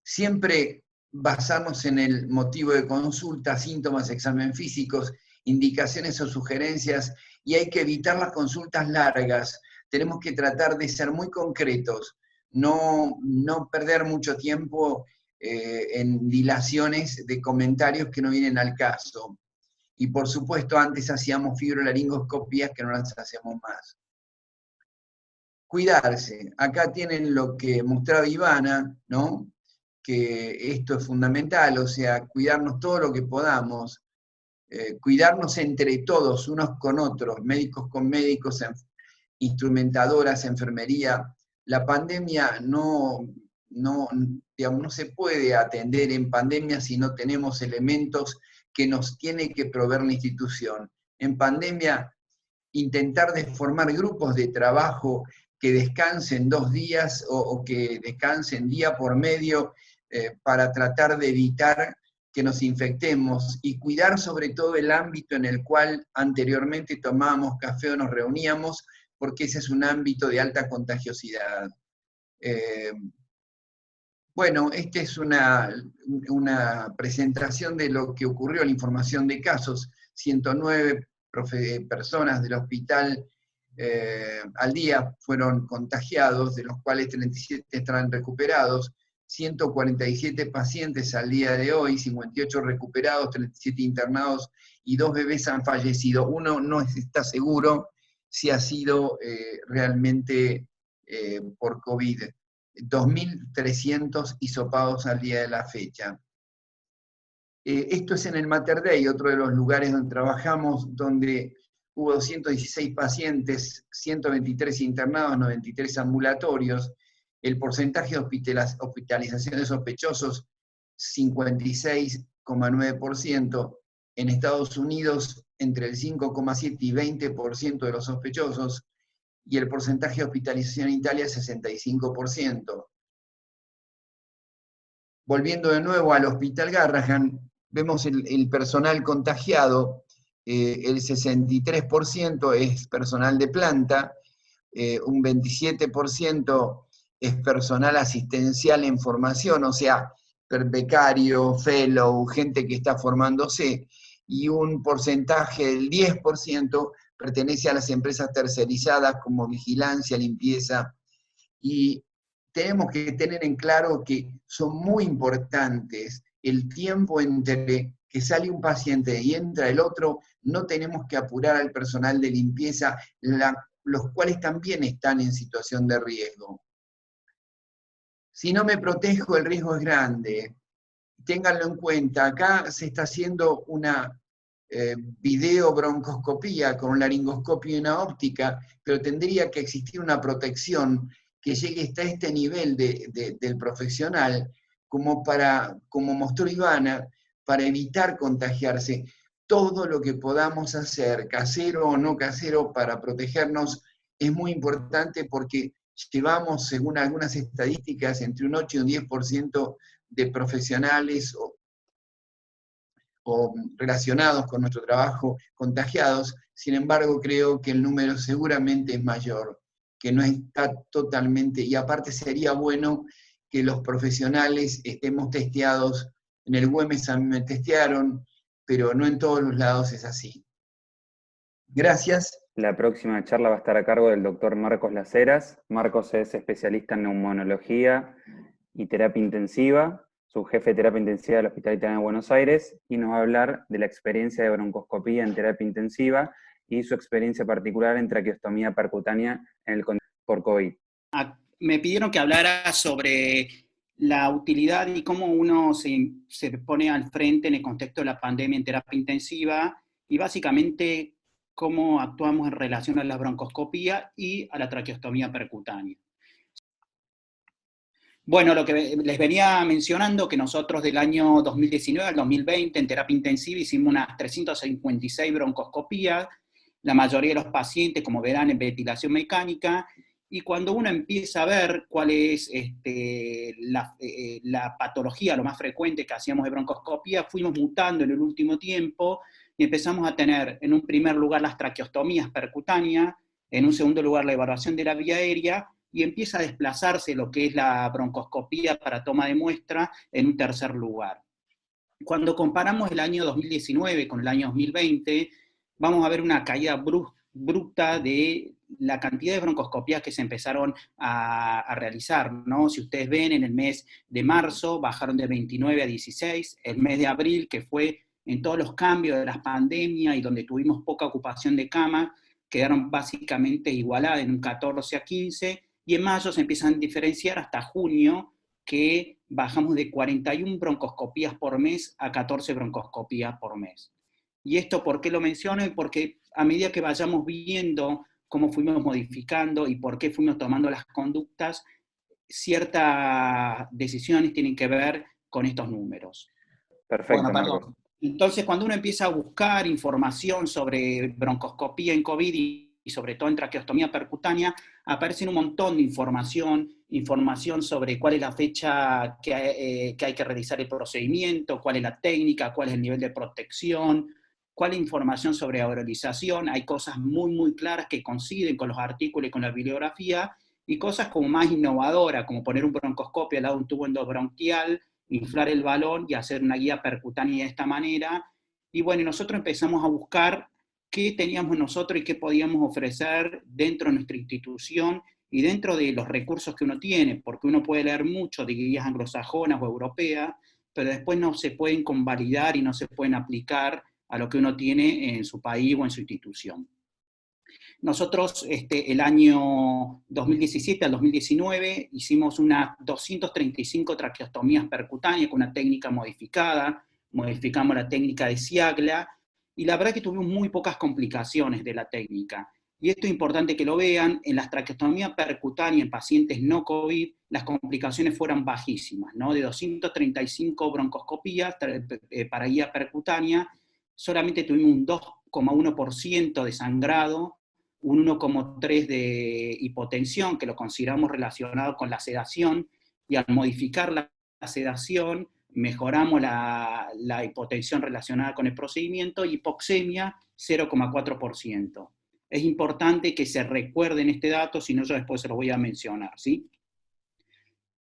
Siempre basarnos en el motivo de consulta, síntomas, examen físicos, indicaciones o sugerencias, y hay que evitar las consultas largas. Tenemos que tratar de ser muy concretos, no perder mucho tiempo en dilaciones de comentarios que no vienen al caso. Y por supuesto, antes hacíamos fibrolaringoscopías que no las hacemos más. Cuidarse. Acá tienen lo que mostraba Ivana, ¿no? Que esto es fundamental, o sea, cuidarnos todo lo que podamos, cuidarnos entre todos, unos con otros, médicos con médicos, instrumentadoras, enfermería. La pandemia digamos, no se puede atender en pandemia si no tenemos elementos que nos tiene que proveer la institución. En pandemia, intentar de formar grupos de trabajo que descansen 2 días o que descansen día por medio para tratar de evitar que nos infectemos y cuidar sobre todo el ámbito en el cual anteriormente tomábamos café o nos reuníamos, porque ese es un ámbito de alta contagiosidad. Bueno, esta es una presentación de lo que ocurrió, la información de casos. 109 personas del hospital al día fueron contagiados, de los cuales 37 están recuperados, 147 pacientes al día de hoy, 58 recuperados, 37 internados y 2 bebés han fallecido. Uno no está seguro si ha sido realmente por COVID. 2.300 hisopados al día de la fecha. Esto es en el Mater Dei, otro de los lugares donde trabajamos, donde hubo 216 pacientes, 123 internados, 93 ambulatorios. El porcentaje de hospitalización de sospechosos, 56,9%. En Estados Unidos, entre el 5,7 y 20% de los sospechosos, y el porcentaje de hospitalización en Italia, 65%. Volviendo de nuevo al Hospital Garrahan, vemos el personal contagiado, el 63% es personal de planta, un 27% es personal asistencial en formación, o sea, becario, fellow, gente que está formándose, y un porcentaje del 10% pertenece a las empresas tercerizadas como vigilancia, limpieza, y tenemos que tener en claro que son muy importantes el tiempo entre que sale un paciente y entra el otro. No tenemos que apurar al personal de limpieza, los cuales también están en situación de riesgo. Si no me protejo, el riesgo es grande. Ténganlo en cuenta, acá se está haciendo una videobroncoscopía con laringoscopio y una óptica, pero tendría que existir una protección que llegue hasta este nivel del profesional, como mostró Ivana, para evitar contagiarse. Todo lo que podamos hacer, casero o no casero, para protegernos, es muy importante porque llevamos, según algunas estadísticas, entre un 8 y un 10% de profesionales o relacionados con nuestro trabajo contagiados. Sin embargo, creo que el número seguramente es mayor, que no está totalmente, y aparte sería bueno que los profesionales estemos testeados. En el Güemes a mí me testearon, pero no en todos los lados es así. Gracias.
La próxima charla va a estar a cargo del doctor Marcos Laceras. Marcos es especialista en neumonología y terapia intensiva, subjefe de terapia intensiva del Hospital Italiano de Buenos Aires, y nos va a hablar de la experiencia de broncoscopía en terapia intensiva y su experiencia particular en traqueostomía percutánea por COVID.
Me pidieron que hablara sobre la utilidad y cómo uno se pone al frente en el contexto de la pandemia en terapia intensiva, y básicamente cómo actuamos en relación a la broncoscopía y a la traqueostomía percutánea. Bueno, lo que les venía mencionando, que nosotros del año 2019 al 2020 en terapia intensiva hicimos unas 356 broncoscopías, la mayoría de los pacientes, como verán, en ventilación mecánica, y cuando uno empieza a ver cuál es la patología, lo más frecuente que hacíamos de broncoscopía, fuimos mutando en el último tiempo y empezamos a tener en un primer lugar las traqueostomías percutáneas, en un segundo lugar la evaluación de la vía aérea, y empieza a desplazarse lo que es la broncoscopía para toma de muestra en un tercer lugar. Cuando comparamos el año 2019 con el año 2020, vamos a ver una caída bruta de la cantidad de broncoscopías que se empezaron a realizar, ¿no? Si ustedes ven, en el mes de marzo bajaron de 29 a 16, el mes de abril, que fue en todos los cambios de las pandemias y donde tuvimos poca ocupación de cama, quedaron básicamente igualadas en un 14 a 15, y en mayo se empiezan a diferenciar hasta junio, que bajamos de 41 broncoscopías por mes a 14 broncoscopías por mes. ¿Y esto por qué lo menciono? Porque a medida que vayamos viendo cómo fuimos modificando y por qué fuimos tomando las conductas, ciertas decisiones tienen que ver con estos números.
Perfecto,
bueno,
Marcos.
Entonces, cuando uno empieza a buscar información sobre broncoscopía en COVID y sobre todo en traqueostomía percutánea, aparecen un montón de información sobre cuál es la fecha que hay que realizar el procedimiento, cuál es la técnica, cuál es el nivel de protección, cuál es la información sobre aurolización. Hay cosas muy, muy claras que coinciden con los artículos y con la bibliografía, y cosas como más innovadoras, como poner un broncoscopio al lado de un tubo endobronquial, inflar el balón y hacer una guía percutánea de esta manera. Y bueno, nosotros empezamos a buscar qué teníamos nosotros y qué podíamos ofrecer dentro de nuestra institución y dentro de los recursos que uno tiene, porque uno puede leer mucho de guías anglosajonas o europeas, pero después no se pueden convalidar y no se pueden aplicar a lo que uno tiene en su país o en su institución. Nosotros el año 2017 al 2019 hicimos unas 235 traqueostomías percutáneas con una técnica modificada, modificamos la técnica de Siagla, y la verdad que tuvimos muy pocas complicaciones de la técnica. Y esto es importante que lo vean, en las traqueostomías percutáneas en pacientes no COVID, las complicaciones fueron bajísimas, ¿no? De 235 broncoscopías para guía percutánea, solamente tuvimos un 2,1% de sangrado, un 1,3% de hipotensión, que lo consideramos relacionado con la sedación, y al modificar la sedación, mejoramos la hipotensión relacionada con el procedimiento, y hipoxemia 0,4%. Es importante que se recuerden este dato, si no yo después se los voy a mencionar, ¿sí?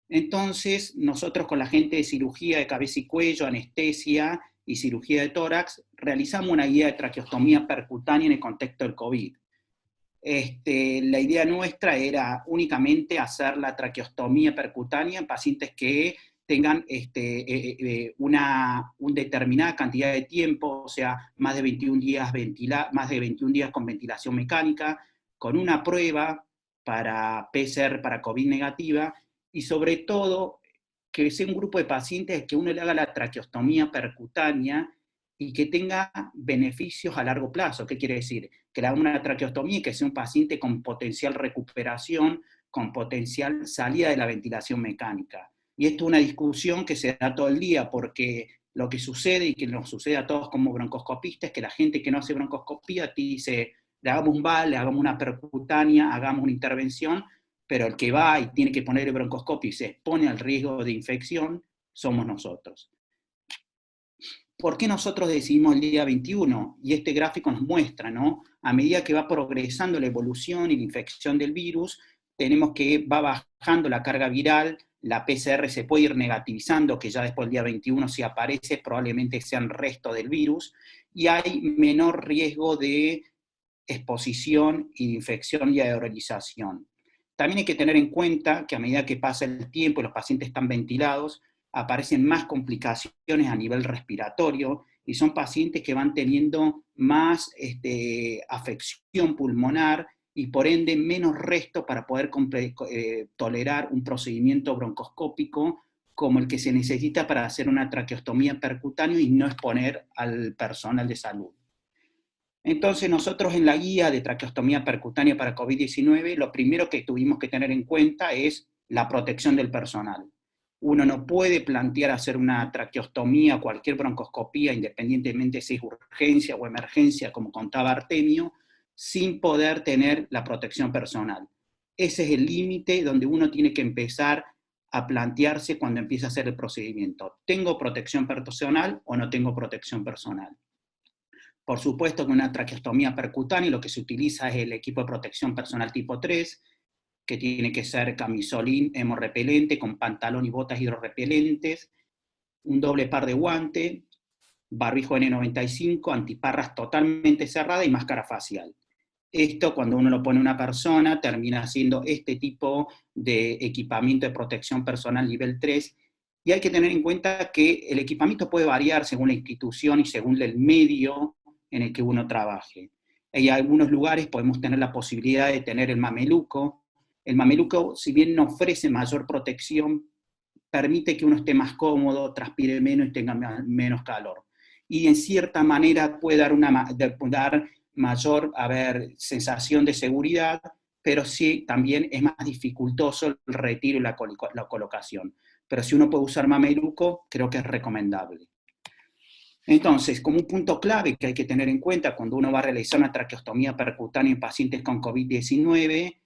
Entonces, nosotros con la gente de cirugía de cabeza y cuello, anestesia y cirugía de tórax, realizamos una guía de traqueostomía percutánea en el contexto del COVID. La idea nuestra era únicamente hacer la traqueostomía percutánea en pacientes que tengan una determinada cantidad de tiempo, o sea, más de 21 días con ventilación mecánica, con una prueba para PCR para COVID negativa, y sobre todo que sea un grupo de pacientes que uno le haga la traqueostomía percutánea y que tenga beneficios a largo plazo. ¿Qué quiere decir? Que le haga una traqueostomía y que sea un paciente con potencial recuperación, con potencial salida de la ventilación mecánica. Y esto es una discusión que se da todo el día, porque lo que sucede, y que nos sucede a todos como broncoscopistas, es que la gente que no hace broncoscopía te dice, le hagamos un VAL, le hagamos una percutánea, hagamos una intervención, pero el que va y tiene que poner el broncoscopio y se expone al riesgo de infección, somos nosotros. ¿Por qué nosotros decidimos el día 21? Y este gráfico nos muestra, ¿no? A medida que va progresando la evolución y la infección del virus, tenemos que va bajando la carga viral, la PCR se puede ir negativizando, que ya después del día 21 si aparece, probablemente sean resto del virus, y hay menor riesgo de exposición y de infección y aerolización. También hay que tener en cuenta que a medida que pasa el tiempo y los pacientes están ventilados, aparecen más complicaciones a nivel respiratorio, y son pacientes que van teniendo más afección pulmonar, y por ende menos resto para poder tolerar un procedimiento broncoscópico como el que se necesita para hacer una traqueostomía percutánea y no exponer al personal de salud. Entonces nosotros en la guía de traqueostomía percutánea para COVID-19, lo primero que tuvimos que tener en cuenta es la protección del personal. Uno no puede plantear hacer una traqueostomía o cualquier broncoscopía, independientemente si es urgencia o emergencia, como contaba Artemio, sin poder tener la protección personal. Ese es el límite donde uno tiene que empezar a plantearse cuando empieza a hacer el procedimiento. ¿Tengo protección personal o no tengo protección personal? Por supuesto que una traqueostomía percutánea lo que se utiliza es el equipo de protección personal tipo 3, que tiene que ser camisolín hemorrepelente con pantalón y botas hidrorrepelentes, un doble par de guante, barbijo N95, antiparras totalmente cerrada y máscara facial. Esto, cuando uno lo pone a una persona, termina siendo este tipo de equipamiento de protección personal nivel 3, y hay que tener en cuenta que el equipamiento puede variar según la institución y según el medio en el que uno trabaje. En algunos lugares podemos tener la posibilidad de tener el mameluco. El mameluco, si bien no ofrece mayor protección, permite que uno esté más cómodo, transpire menos y tenga menos calor. Y en cierta manera puede dar mayor sensación de seguridad, pero sí también es más dificultoso el retiro y la colocación. Pero si uno puede usar mameluco, creo que es recomendable. Entonces, como un punto clave que hay que tener en cuenta cuando uno va a realizar una traqueostomía percutánea en pacientes con COVID-19,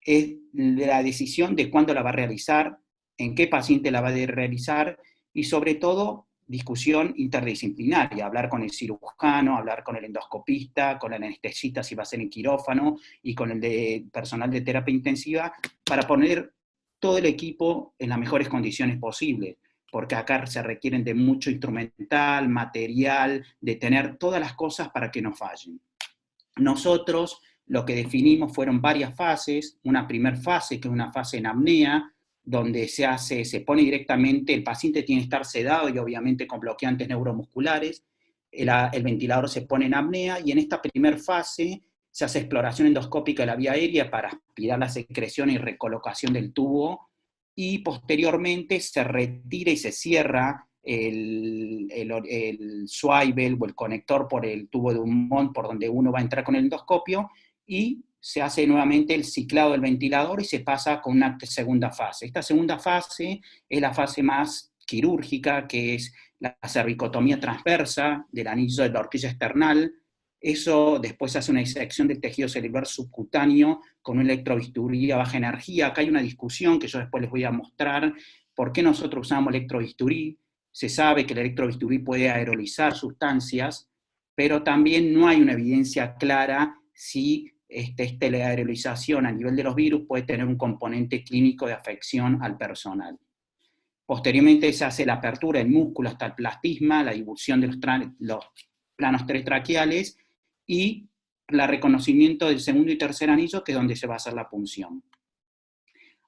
es la decisión de cuándo la va a realizar, en qué paciente la va a realizar, y sobre todo discusión interdisciplinaria, hablar con el cirujano, hablar con el endoscopista, con el anestesista si va a ser en quirófano, y con el de personal de terapia intensiva, para poner todo el equipo en las mejores condiciones posibles, porque acá se requieren de mucho instrumental, material, de tener todas las cosas para que no fallen. Nosotros lo que definimos fueron varias fases, una primera fase, que es una fase en apnea, donde se pone directamente, el paciente tiene que estar sedado y obviamente con bloqueantes neuromusculares, el ventilador se pone en apnea, y en esta primera fase se hace exploración endoscópica de la vía aérea para aspirar la secreción y recolocación del tubo, y posteriormente se retira y se cierra el swivel o el conector por el tubo de Dumont por donde uno va a entrar con el endoscopio, y se hace nuevamente el ciclado del ventilador y se pasa con una segunda fase. Esta segunda fase es la fase más quirúrgica, que es la cervicotomía transversa del anillo de la horquilla esternal. Eso después se hace una disección del tejido celular subcutáneo con una electrobisturí a baja energía. Acá hay una discusión que yo después les voy a mostrar. ¿Por qué nosotros usamos electrobisturí? Se sabe que el electrobisturí puede aerolizar sustancias, pero también no hay una evidencia clara si la aerolización a nivel de los virus puede tener un componente clínico de afección al personal. Posteriormente se hace la apertura del músculo hasta el plastisma, la difusión de los planos traqueales y el reconocimiento del segundo y tercer anillo, que es donde se va a hacer la punción.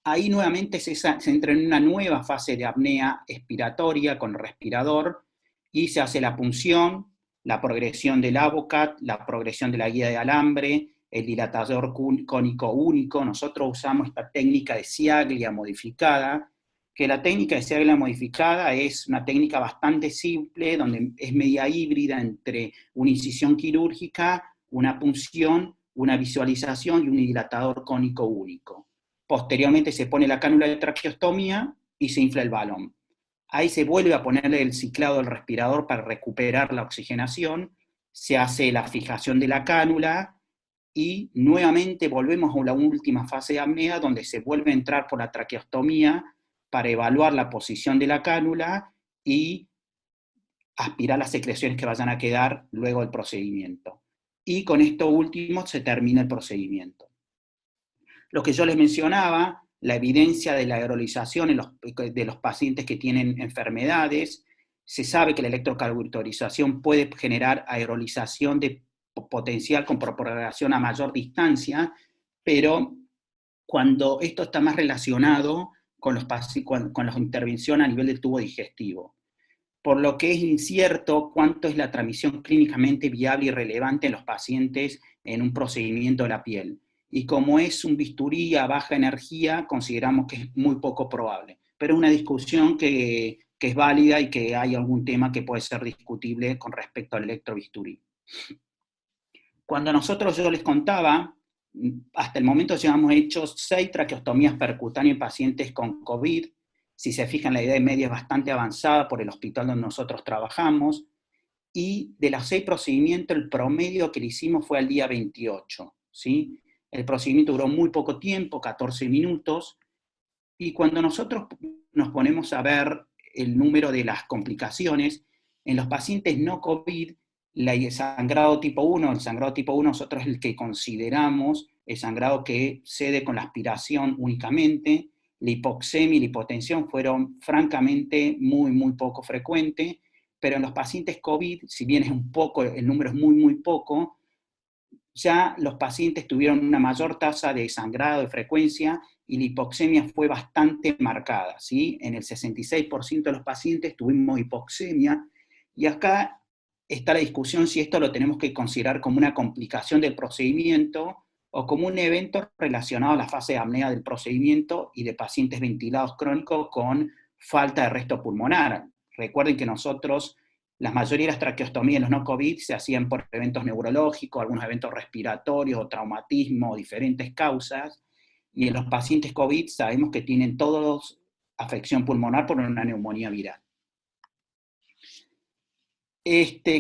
Ahí nuevamente se entra en una nueva fase de apnea expiratoria con respirador, y se hace la punción, la progresión del AVOCAT, la progresión de la guía de alambre, el dilatador cónico único. Nosotros usamos esta técnica de Ciaglia modificada, que la técnica de Ciaglia modificada es una técnica bastante simple, donde es media híbrida entre una incisión quirúrgica, una punción, una visualización y un dilatador cónico único. Posteriormente se pone la cánula de traqueostomía y se infla el balón. Ahí se vuelve a ponerle el ciclado del respirador para recuperar la oxigenación, se hace la fijación de la cánula, y nuevamente volvemos a la última fase de apnea, donde se vuelve a entrar por la traqueostomía para evaluar la posición de la cánula y aspirar las secreciones que vayan a quedar luego del procedimiento. Y con esto último se termina el procedimiento. Lo que yo les mencionaba, la evidencia de la aerolización de los pacientes que tienen enfermedades. Se sabe que la electrocarburetorización puede generar aerolización de potencial con propagación a mayor distancia, pero cuando esto está más relacionado con la intervención a nivel del tubo digestivo. Por lo que es incierto cuánto es la transmisión clínicamente viable y relevante en los pacientes en un procedimiento de la piel. Y como es un bisturí a baja energía, consideramos que es muy poco probable. Pero es una discusión que es válida y que hay algún tema que puede ser discutible con respecto al electrobisturí. Cuando yo les contaba, hasta el momento ya hemos hecho 6 traqueostomías percutáneas en pacientes con COVID. Si se fijan, la edad media es bastante avanzada por el hospital donde nosotros trabajamos, y de los 6 procedimientos, el promedio que le hicimos fue al día 28, ¿sí? El procedimiento duró muy poco tiempo, 14 minutos, y cuando nosotros nos ponemos a ver el número de las complicaciones, en los pacientes no COVID, el sangrado tipo 1 nosotros es el que consideramos el sangrado que cede con la aspiración únicamente. La hipoxemia y la hipotensión fueron francamente muy, muy poco frecuentes, pero en los pacientes COVID, si bien es un poco, el número es muy, muy poco, ya los pacientes tuvieron una mayor tasa de sangrado, de frecuencia, y la hipoxemia fue bastante marcada, ¿sí? En el 66% de los pacientes tuvimos hipoxemia, y acá está la discusión si esto lo tenemos que considerar como una complicación del procedimiento o como un evento relacionado a la fase de apnea del procedimiento y de pacientes ventilados crónicos con falta de resto pulmonar. Recuerden que nosotros, la mayoría de las traqueostomías en los no COVID se hacían por eventos neurológicos, algunos eventos respiratorios o traumatismo, diferentes causas, y en los pacientes COVID sabemos que tienen todos afección pulmonar por una neumonía viral.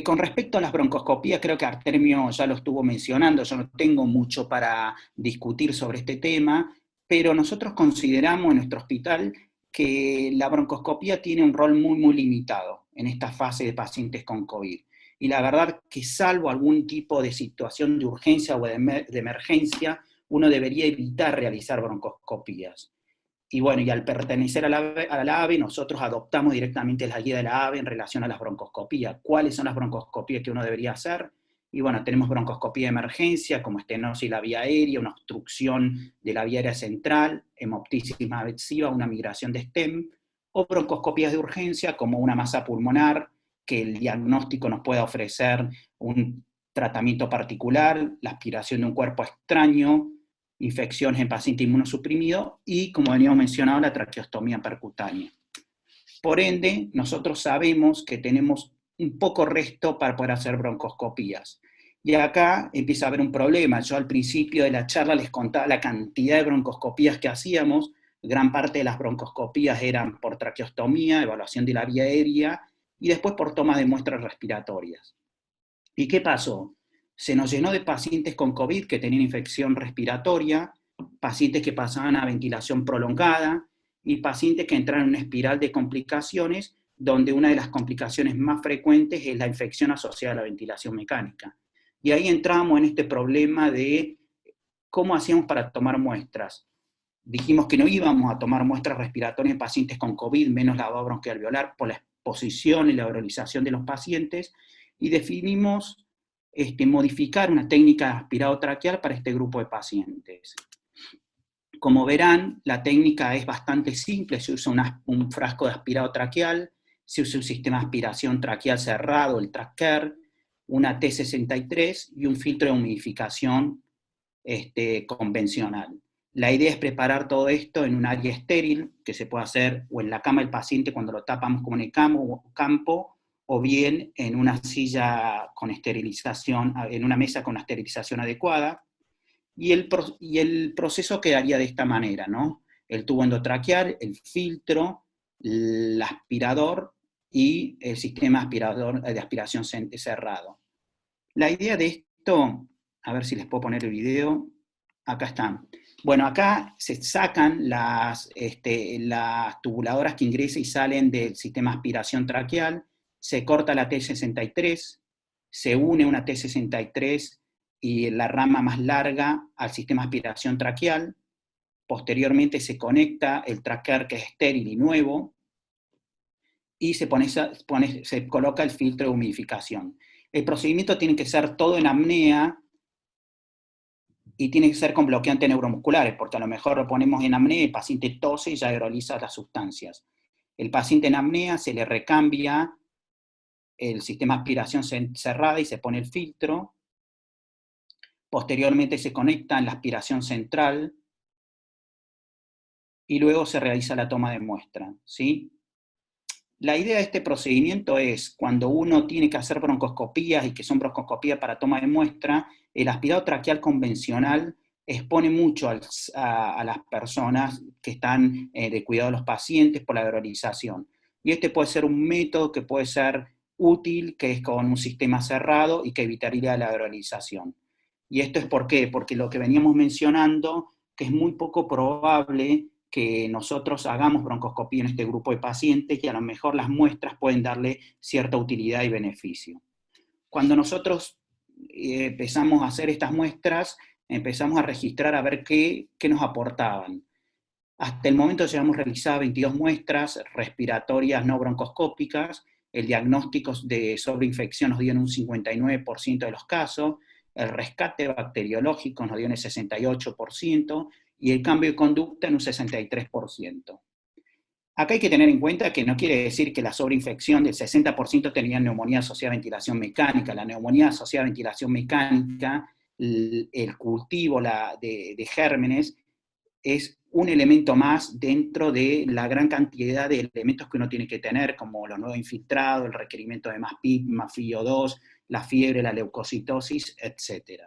Con respecto a las broncoscopías, creo que Artemio ya lo estuvo mencionando, yo no tengo mucho para discutir sobre este tema, pero nosotros consideramos en nuestro hospital que la broncoscopía tiene un rol muy, muy limitado en esta fase de pacientes con COVID. Y la verdad que salvo algún tipo de situación de urgencia o de emergencia, uno debería evitar realizar broncoscopías. Y bueno, y al pertenecer a la AVE, nosotros adoptamos directamente la guía de la AVE en relación a las broncoscopías. ¿Cuáles son las broncoscopías que uno debería hacer? Y bueno, tenemos broncoscopía de emergencia, como estenosis de la vía aérea, una obstrucción de la vía aérea central, hemoptisis invasiva, una migración de stem, o broncoscopías de urgencia, como una masa pulmonar, que el diagnóstico nos pueda ofrecer un tratamiento particular, la aspiración de un cuerpo extraño, infecciones en paciente inmunosuprimido, y, como veníamos mencionando, la traqueostomía percutánea. Por ende, nosotros sabemos que tenemos un poco resto para poder hacer broncoscopías. Y acá empieza a haber un problema. Yo al principio de la charla les contaba la cantidad de broncoscopías que hacíamos. Gran parte de las broncoscopías eran por traqueostomía, evaluación de la vía aérea, y después por toma de muestras respiratorias. ¿Y qué pasó? Se nos llenó de pacientes con COVID que tenían infección respiratoria, pacientes que pasaban a ventilación prolongada, y pacientes que entraron en una espiral de complicaciones, donde una de las complicaciones más frecuentes es la infección asociada a la ventilación mecánica. Y ahí entramos en este problema de cómo hacíamos para tomar muestras. Dijimos que no íbamos a tomar muestras respiratorias en pacientes con COVID, menos lavado bronquialveolar, por la exposición y la oralización de los pacientes, y definimos modificar una técnica de aspirado traqueal para este grupo de pacientes. Como verán, la técnica es bastante simple. Se usa un frasco de aspirado traqueal, se usa un sistema de aspiración traqueal cerrado, el TRACAIR, una T63 y un filtro de humidificación convencional. La idea es preparar todo esto en un área estéril, que se puede hacer o en la cama del paciente cuando lo tapamos como en el campo, o bien en una silla con esterilización, en una mesa con una esterilización adecuada. Y el proceso quedaría de esta manera, ¿no? El tubo endotraqueal, el filtro, el aspirador y el sistema aspirador de aspiración cerrado. La idea de esto, a ver si les puedo poner el video, acá están. Bueno, acá se sacan las tubuladoras que ingresan y salen del sistema de aspiración traqueal, se corta la T63, se une una T63 y la rama más larga al sistema de aspiración traqueal. Posteriormente se conecta el traquear, que es estéril y nuevo, y se coloca el filtro de humidificación. El procedimiento tiene que ser todo en apnea y tiene que ser con bloqueantes neuromusculares, porque a lo mejor lo ponemos en apnea y el paciente tose y ya aeroliza las sustancias. El paciente en apnea se le recambia el sistema de aspiración cerrada y se pone el filtro. Posteriormente se conecta en la aspiración central y luego se realiza la toma de muestra, ¿sí? La idea de este procedimiento es, cuando uno tiene que hacer broncoscopías, y que son broncoscopías para toma de muestra, el aspirado traqueal convencional expone mucho a las personas que están de cuidado de los pacientes por la aerolización. Y este puede ser un método que puede ser útil, que es con un sistema cerrado y que evitaría la aerolización. ¿Y esto es por qué? Porque lo que veníamos mencionando, que es muy poco probable que nosotros hagamos broncoscopía en este grupo de pacientes, y a lo mejor las muestras pueden darle cierta utilidad y beneficio. Cuando nosotros empezamos a hacer estas muestras, empezamos a registrar a ver qué nos aportaban. Hasta el momento ya hemos realizado 22 muestras respiratorias no broncoscópicas. El diagnóstico de sobreinfección nos dio en un 59% de los casos, el rescate bacteriológico nos dio en el 68%, y el cambio de conducta en un 63%. Acá hay que tener en cuenta que no quiere decir que la sobreinfección del 60% tenía neumonía asociada a ventilación mecánica. La neumonía asociada a ventilación mecánica, el cultivo de gérmenes, es un elemento más dentro de la gran cantidad de elementos que uno tiene que tener, como los nuevos infiltrados, el requerimiento de más PIB, más FIO2, la fiebre, la leucocitosis, etc.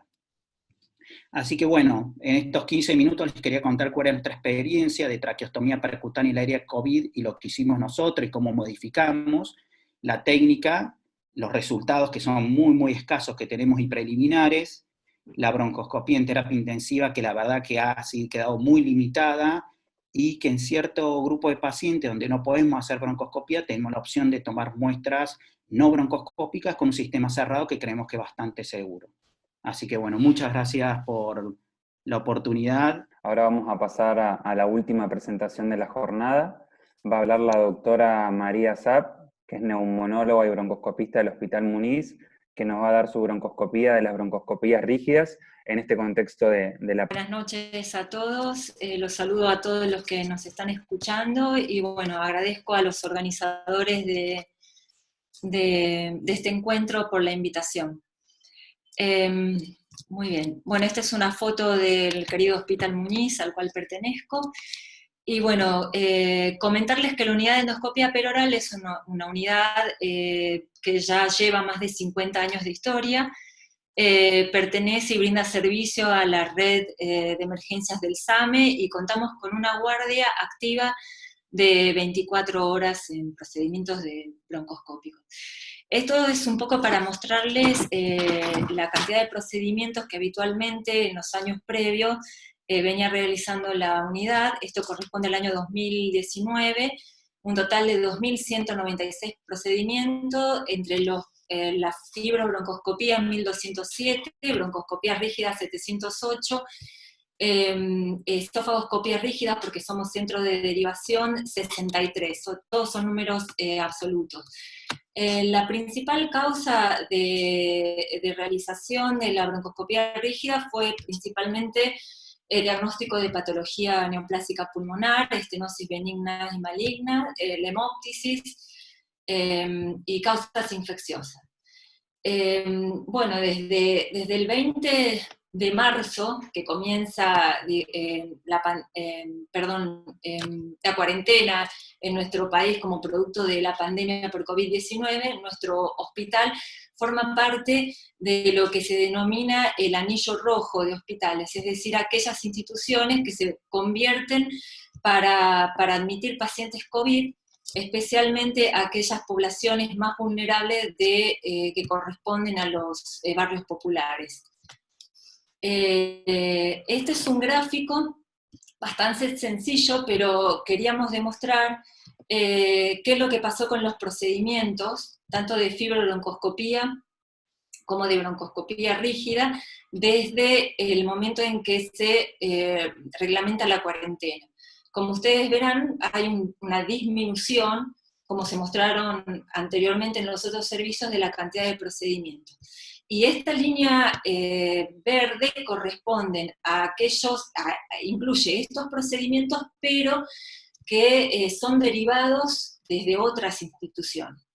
Así que bueno, en estos 15 minutos les quería contar cuál es nuestra experiencia de traqueostomía percutánea en la área COVID y lo que hicimos nosotros y cómo modificamos la técnica, los resultados que son muy, muy escasos que tenemos y preliminares, la broncoscopía en terapia intensiva, que la verdad que ha quedado muy limitada, y que en cierto grupo de pacientes donde no podemos hacer broncoscopía, tenemos la opción de tomar muestras no broncoscópicas con un sistema cerrado que creemos que es bastante seguro. Así que bueno, muchas gracias por la oportunidad.
Ahora vamos a pasar a la última presentación de la jornada. Va a hablar la doctora María Zapp, que es neumonóloga y broncoscopista del Hospital Muniz, que nos va a dar su broncoscopía de las broncoscopías rígidas en este contexto de la...
Buenas noches a todos, los saludo a todos los que nos están escuchando y bueno, agradezco a los organizadores de este encuentro por la invitación. Muy bien, bueno, esta es una foto del querido Hospital Muniz al cual pertenezco. Y bueno, comentarles que la unidad de endoscopia peroral es una unidad que ya lleva más de 50 años de historia, pertenece y brinda servicio a la red de emergencias del SAME y contamos con una guardia activa de 24 horas en procedimientos broncoscópicos. Esto es un poco para mostrarles la cantidad de procedimientos que habitualmente en los años previos venía realizando la unidad. Esto corresponde al año 2019, un total de 2.196 procedimientos, entre la fibrobroncoscopía 1.207, broncoscopía rígida 708, esofagoscopía rígida, porque somos centro de derivación, 63, todos son números absolutos. La principal causa de realización de la broncoscopía rígida fue principalmente el diagnóstico de patología neoplásica pulmonar, estenosis benigna y maligna, la hemoptisis y causas infecciosas. Bueno, desde el 20 de marzo, que comienza la cuarentena en nuestro país como producto de la pandemia por COVID-19, nuestro hospital forma parte de lo que se denomina el anillo rojo de hospitales, es decir, aquellas instituciones que se convierten para admitir pacientes COVID, especialmente aquellas poblaciones más vulnerables que corresponden a los barrios populares. Este es un gráfico bastante sencillo, pero queríamos demostrar qué es lo que pasó con los procedimientos, tanto de fibrobroncoscopía como de broncoscopía rígida, desde el momento en que se reglamenta la cuarentena. Como ustedes verán, hay una disminución, como se mostraron anteriormente en los otros servicios, de la cantidad de procedimientos. Y esta línea verde corresponden a incluye estos procedimientos, pero que son derivados desde otras instituciones.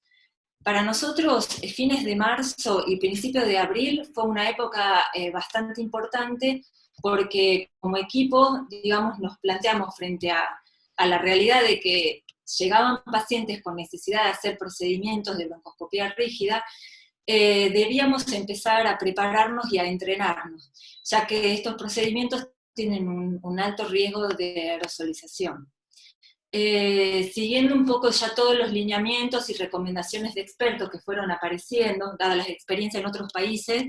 Para nosotros, fines de marzo y principios de abril fue una época bastante importante, porque como equipo, digamos, nos planteamos frente a la realidad de que llegaban pacientes con necesidad de hacer procedimientos de broncoscopía rígida, debíamos empezar a prepararnos y a entrenarnos, ya que estos procedimientos tienen un alto riesgo de aerosolización. Siguiendo un poco ya todos los lineamientos y recomendaciones de expertos que fueron apareciendo, dadas las experiencias en otros países,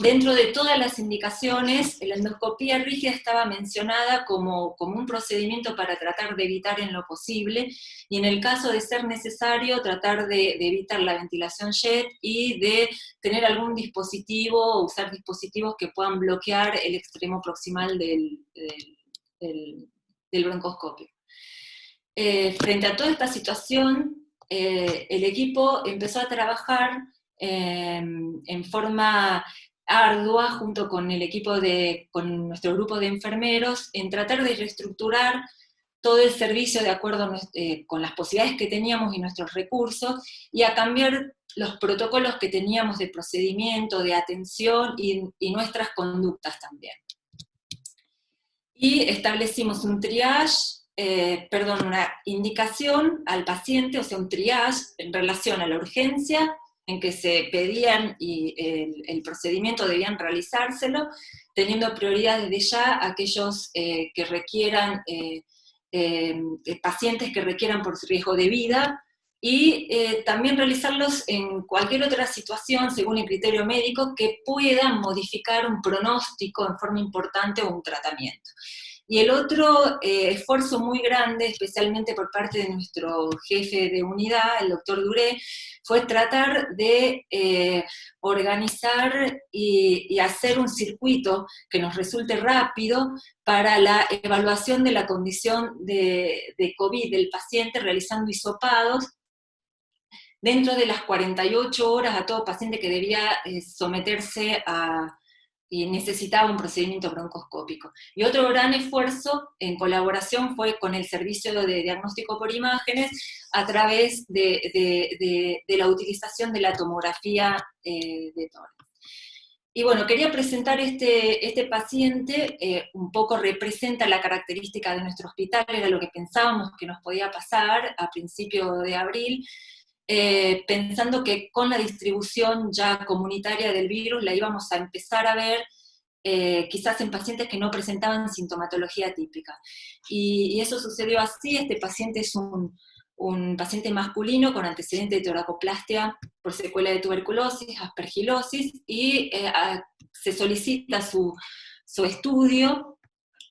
dentro de todas las indicaciones, la endoscopía rígida estaba mencionada como un procedimiento para tratar de evitar en lo posible, y en el caso de ser necesario, tratar de evitar la ventilación jet y de tener algún dispositivo, o usar dispositivos que puedan bloquear el extremo proximal del broncoscopio. Frente a toda esta situación, el equipo empezó a trabajar en forma ardua junto con el equipo con nuestro grupo de enfermeros, en tratar de reestructurar todo el servicio de acuerdo con las posibilidades que teníamos y nuestros recursos, y a cambiar los protocolos que teníamos de procedimiento, de atención y nuestras conductas también. Y establecimos un triage, una indicación al paciente, o sea, un triage en relación a la urgencia, en que se pedían y el procedimiento debían realizárselo, teniendo prioridad desde ya aquellos que requieran, pacientes que requieran por riesgo de vida, y también realizarlos en cualquier otra situación, según el criterio médico, que pueda modificar un pronóstico en forma importante o un tratamiento. Y el otro esfuerzo muy grande, especialmente por parte de nuestro jefe de unidad, el doctor Duré, fue tratar de organizar y hacer un circuito que nos resulte rápido para la evaluación de la condición de COVID del paciente, realizando hisopados dentro de las 48 horas a todo paciente que debía someterse y necesitaba un procedimiento broncoscópico. Y otro gran esfuerzo en colaboración fue con el servicio de diagnóstico por imágenes a través de la utilización de la tomografía de tórax. Y bueno, quería presentar este paciente, un poco representa la característica de nuestro hospital, era lo que pensábamos que nos podía pasar a principios de abril, pensando que con la distribución ya comunitaria del virus la íbamos a empezar a ver quizás en pacientes que no presentaban sintomatología típica. Y eso sucedió así. Este paciente es un paciente masculino con antecedente de toracoplastia por secuela de tuberculosis, aspergilosis, y se solicita su estudio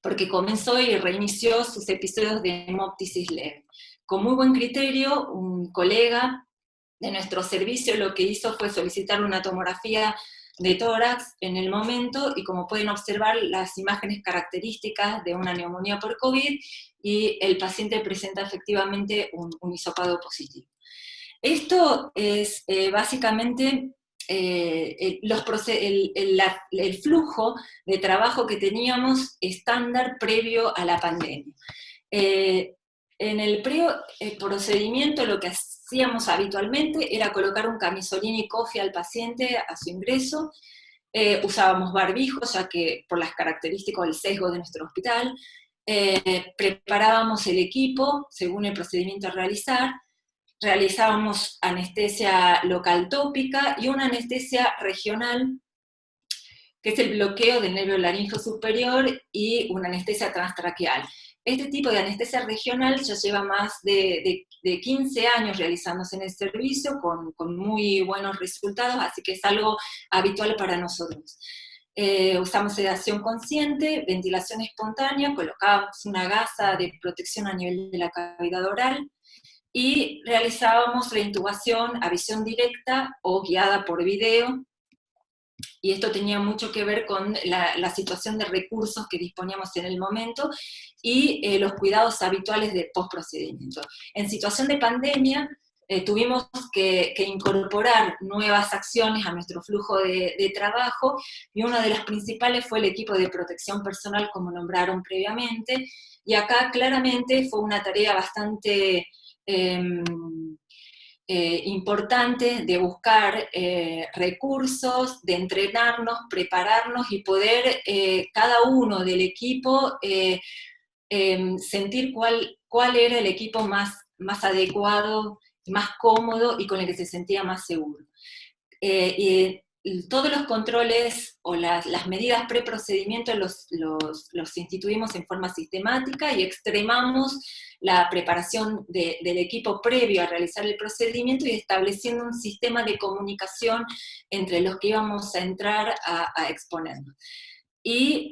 porque comenzó y reinició sus episodios de hemoptisis leve. Con muy buen criterio, un colega de nuestro servicio lo que hizo fue solicitar una tomografía de tórax en el momento, y como pueden observar, las imágenes características de una neumonía por COVID, y el paciente presenta efectivamente un hisopado positivo. Esto es básicamente el flujo de trabajo que teníamos estándar previo a la pandemia. En el procedimiento lo que hacíamos habitualmente era colocar un camisolín y cofia al paciente a su ingreso. Usábamos barbijos, ya que por las características del sesgo de nuestro hospital, preparábamos el equipo según el procedimiento a realizar, realizábamos anestesia local tópica y una anestesia regional, que es el bloqueo del nervio laríngeo superior, y una anestesia transtraqueal. Este tipo de anestesia regional ya lleva más de 15 años realizándose en el servicio con muy buenos resultados, así que es algo habitual para nosotros. Usamos sedación consciente, ventilación espontánea, colocábamos una gasa de protección a nivel de la cavidad oral y realizábamos la intubación a visión directa o guiada por video. Y esto tenía mucho que ver con la situación de recursos que disponíamos en el momento y los cuidados habituales de postprocedimiento. En situación de pandemia tuvimos que incorporar nuevas acciones a nuestro flujo de trabajo, y una de las principales fue el equipo de protección personal, como nombraron previamente, y acá claramente fue una tarea bastante importante de buscar recursos, de entrenarnos, prepararnos y poder cada uno del equipo sentir cuál era el equipo más adecuado, más cómodo y con el que se sentía más seguro. Y todos los controles o las medidas pre-procedimiento los instituimos en forma sistemática y extremamos la preparación del equipo previo a realizar el procedimiento, y estableciendo un sistema de comunicación entre los que íbamos a entrar a exponernos. Y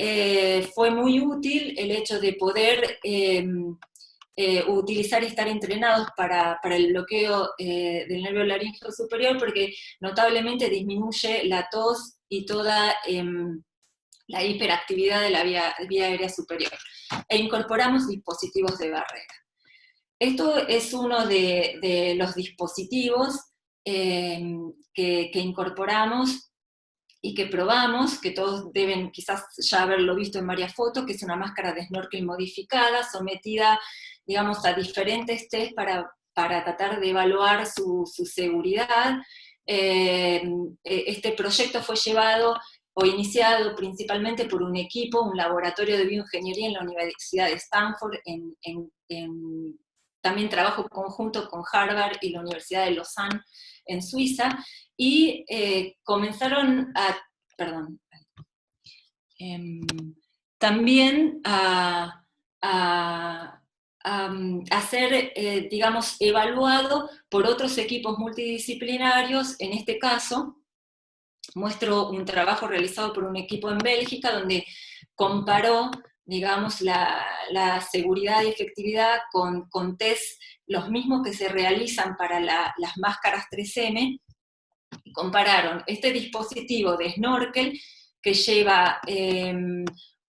fue muy útil el hecho de poder utilizar y estar entrenados para el bloqueo del nervio laríngeo superior, porque notablemente disminuye la tos y toda la hiperactividad de la vía aérea superior. E incorporamos dispositivos de barrera. Esto es uno de los dispositivos que incorporamos y que probamos, que todos deben quizás ya haberlo visto en varias fotos, que es una máscara de snorkel modificada, sometida, digamos, a diferentes test para tratar de evaluar su seguridad. Este proyecto fue llevado o iniciado principalmente por un equipo, un laboratorio de bioingeniería en la Universidad de Stanford, también trabajo conjunto con Harvard y la Universidad de Lausanne en Suiza, y comenzaron también a a ser, digamos, evaluado por otros equipos multidisciplinarios. En este caso, muestro un trabajo realizado por un equipo en Bélgica, donde comparó, digamos, la seguridad y efectividad con test, los mismos que se realizan para las máscaras 3M, y compararon este dispositivo de snorkel, que lleva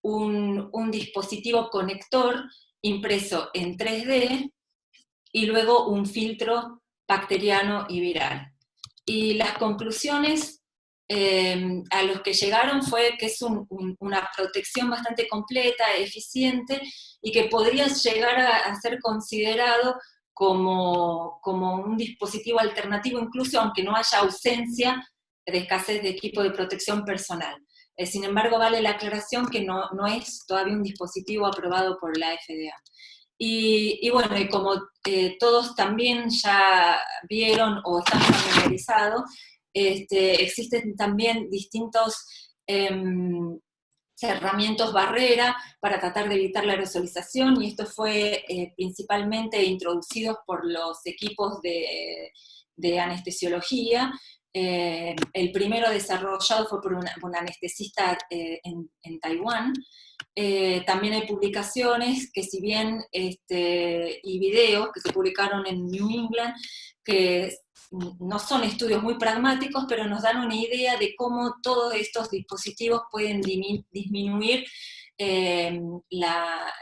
un dispositivo conector impreso en 3D, y luego un filtro bacteriano y viral. Y las conclusiones a los que llegaron fue que es una protección bastante completa, eficiente, y que podría llegar a ser considerado como un dispositivo alternativo, incluso aunque no haya ausencia de escasez de equipo de protección personal. Sin embargo, vale la aclaración que no es todavía un dispositivo aprobado por la FDA. Y bueno, y como todos también ya vieron o están familiarizados, existen también distintos cerramientos barrera para tratar de evitar la aerosolización, y esto fue principalmente introducido por los equipos de anestesiología. El primero desarrollado fue por un anestesista en Taiwán. También hay publicaciones que, si bien, y videos que se publicaron en New England, que no son estudios muy pragmáticos, pero nos dan una idea de cómo todos estos dispositivos pueden disminuir la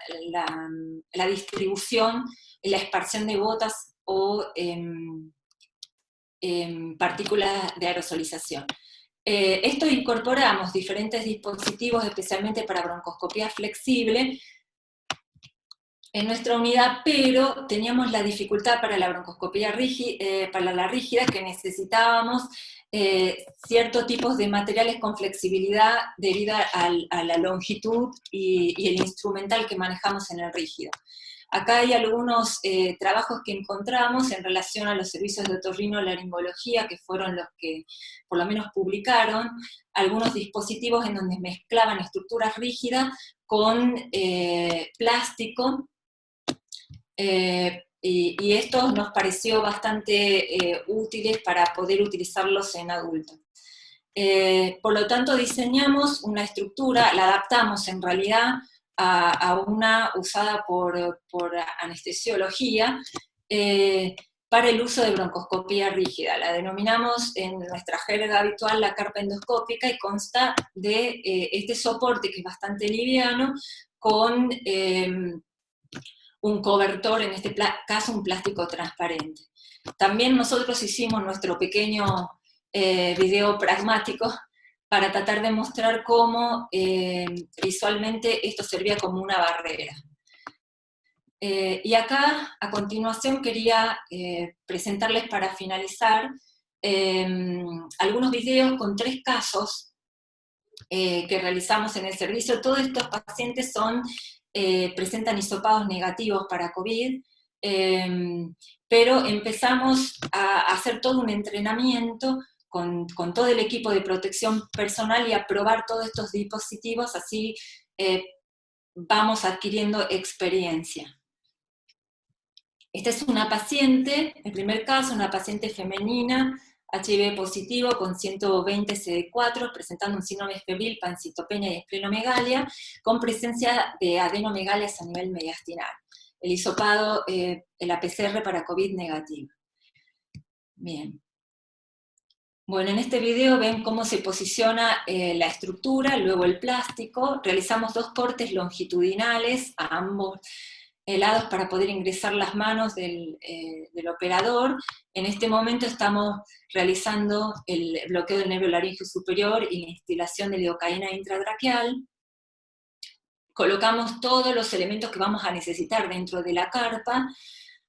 distribución, la esparción de gotas o partículas de aerosolización. Esto incorporamos diferentes dispositivos, especialmente para broncoscopía flexible, en nuestra unidad, pero teníamos la dificultad para la broncoscopía rígida, que necesitábamos ciertos tipos de materiales con flexibilidad debido a la longitud y el instrumental que manejamos en el rígido. Acá hay algunos trabajos que encontramos en relación a los servicios de otorrinolaringología, que fueron los que por lo menos publicaron, algunos dispositivos en donde mezclaban estructuras rígidas con plástico, y esto nos pareció bastante útiles para poder utilizarlos en adultos. Por lo tanto, diseñamos una estructura, la adaptamos en realidad a una usada por anestesiología para el uso de broncoscopía rígida. La denominamos en nuestra jerga habitual la carpa endoscópica, y consta de este soporte, que es bastante liviano, con un cobertor, en este caso un plástico transparente. También nosotros hicimos nuestro pequeño video pragmático para tratar de mostrar cómo visualmente esto servía como una barrera. Y acá, a continuación, quería presentarles, para finalizar, algunos videos con 3 casos que realizamos en el servicio. Todos estos pacientes presentan hisopados negativos para COVID, pero empezamos a hacer todo un entrenamiento con todo el equipo de protección personal y a probar todos estos dispositivos, así vamos adquiriendo experiencia. Esta es una paciente, el primer caso, una paciente femenina, HIV positivo con 120 CD4, presentando un síndrome febril, pancitopenia y esplenomegalia, con presencia de adenomegalias a nivel mediastinal. El hisopado, la PCR para COVID negativa. Bien. Bueno, en este video ven cómo se posiciona la estructura, luego el plástico. Realizamos 2 cortes longitudinales a ambos lados para poder ingresar las manos del operador. En este momento estamos realizando el bloqueo del nervio laríngeo superior y la instilación de lidocaína intratraqueal. Colocamos todos los elementos que vamos a necesitar dentro de la carpa,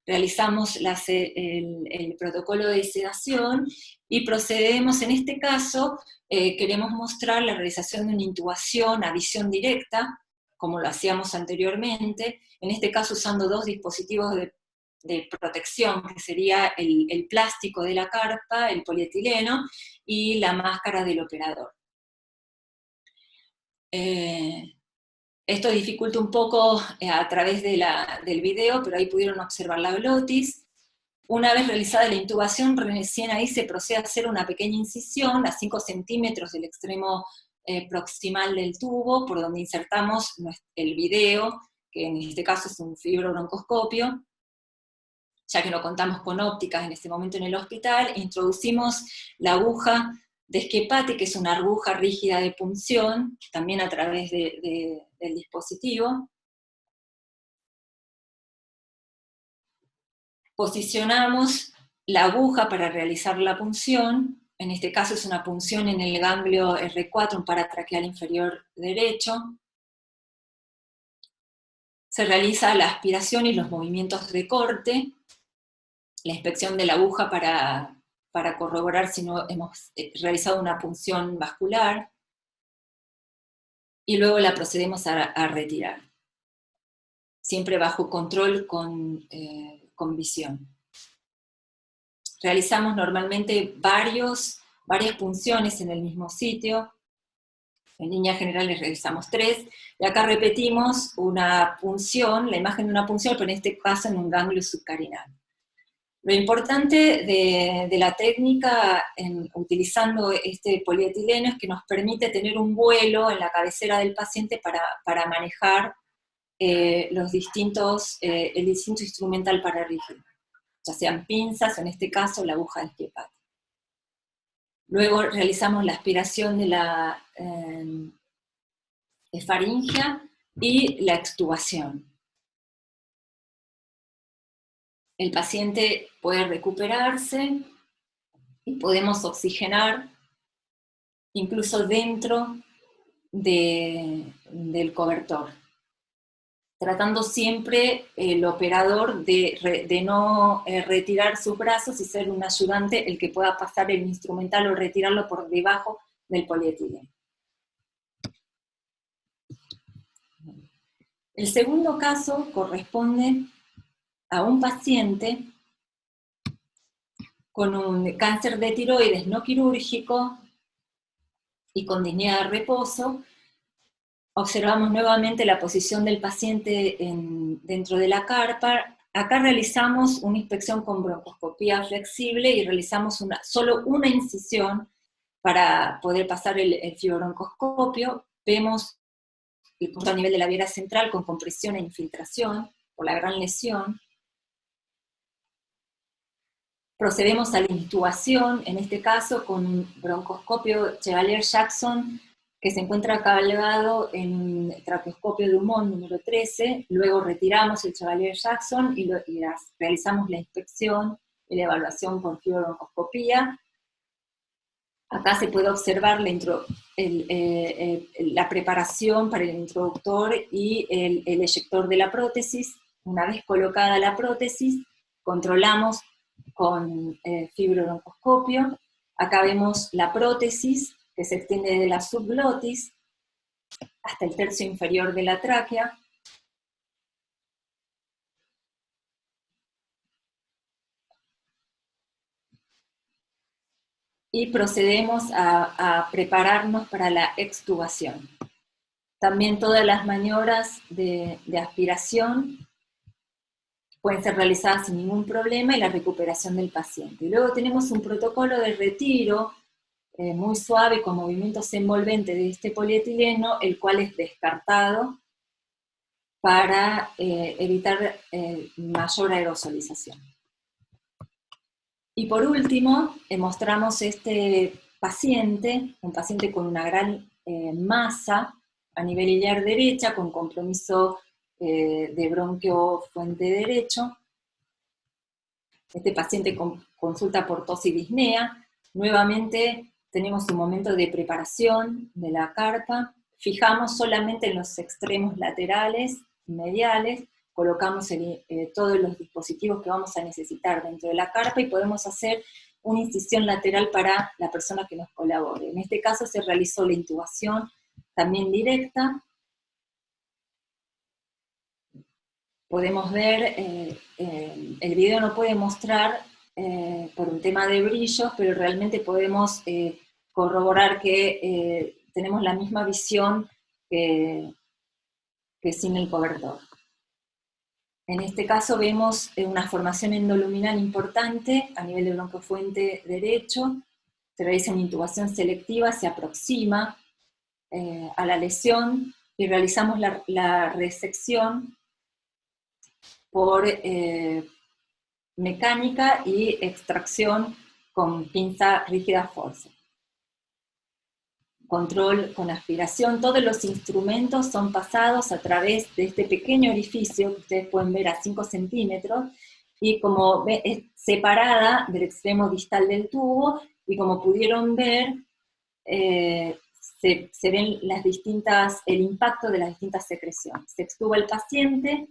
realizamos el protocolo de sedación y procedemos. En este caso, queremos mostrar la realización de una intubación a visión directa, como lo hacíamos anteriormente, en este caso usando 2 dispositivos de protección, que sería el plástico de la carpa, el polietileno, y la máscara del operador. Esto dificulta un poco a través del video, pero ahí pudieron observar la glotis. Una vez realizada la intubación, recién ahí se procede a hacer una pequeña incisión a 5 centímetros del extremo proximal del tubo, por donde insertamos el video, que en este caso es un fibrobroncoscopio, ya que no contamos con ópticas en este momento en el hospital. Introducimos la aguja de Schepati, que es una aguja rígida de punción, también a través del dispositivo. Posicionamos la aguja para realizar la punción, en este caso es una punción en el ganglio R4, un paratraqueal inferior derecho. Se realiza la aspiración y los movimientos de corte, la inspección de la aguja para corroborar si no hemos realizado una punción vascular, y luego la procedemos a retirar, siempre bajo control con visión. Realizamos normalmente varias punciones en el mismo sitio. En líneas generales realizamos 3, y acá repetimos una punción, la imagen de una punción, pero en este caso en un ganglio subcarinal. Lo importante de la técnica utilizando este polietileno es que nos permite tener un vuelo en la cabecera del paciente para manejar el distinto instrumental para rígido, ya sean pinzas, o en este caso la aguja de Schepati. Luego realizamos la aspiración de la faringia y la extubación. El paciente puede recuperarse y podemos oxigenar incluso dentro del cobertor, tratando siempre el operador de no retirar sus brazos y ser un ayudante el que pueda pasar el instrumental o retirarlo por debajo del polietileno. El segundo caso corresponde a un paciente con un cáncer de tiroides no quirúrgico y con disnea de reposo. Observamos nuevamente la posición del paciente dentro de la carpa. Acá realizamos una inspección con broncoscopía flexible y realizamos solo una incisión para poder pasar el fibrobroncoscopio. Vemos el punto a nivel de la viera central con compresión e infiltración por la gran lesión. Procedemos a la intubación, en este caso con un broncoscopio Chevalier-Jackson, que se encuentra cabalgado en el traqueoscopio Dumont número 13, luego retiramos el Chevalier-Jackson y realizamos la inspección y la evaluación con fibrobroncoscopía. Acá se puede observar la preparación para el introductor y el eyector de la prótesis. Una vez colocada la prótesis, controlamos con fibrobroncoscopio. Acá vemos la prótesis que se extiende desde la subglotis hasta el tercio inferior de la tráquea. Y procedemos a prepararnos para la extubación. También todas las maniobras de aspiración pueden ser realizadas sin ningún problema y la recuperación del paciente. Y luego tenemos un protocolo de retiro muy suave con movimientos envolventes de este polietileno, el cual es descartado para evitar mayor aerosolización. Y por último, mostramos este paciente, un paciente con una gran masa a nivel iliar derecha, con compromiso de bronquio fuente derecho. Este paciente consulta por tos y disnea. Nuevamente tenemos un momento de preparación de la carpa. Fijamos solamente en los extremos laterales y mediales. Colocamos todos los dispositivos que vamos a necesitar dentro de la carpa y podemos hacer una incisión lateral para la persona que nos colabore. En este caso se realizó la intubación también directa. Podemos ver, el video no puede mostrar por un tema de brillos, pero realmente podemos corroborar que tenemos la misma visión que que sin el cobertor. En este caso vemos una formación endoluminal importante a nivel de broncofuente derecho, se realiza una intubación selectiva, se aproxima a la lesión y realizamos la resección por mecánica y extracción con pinza rígida force. Control con aspiración, todos los instrumentos son pasados a través de este pequeño orificio que ustedes pueden ver a 5 centímetros, y como es separada del extremo distal del tubo, y como pudieron ver, se ven el impacto de las distintas secreciones. Se extuba el paciente,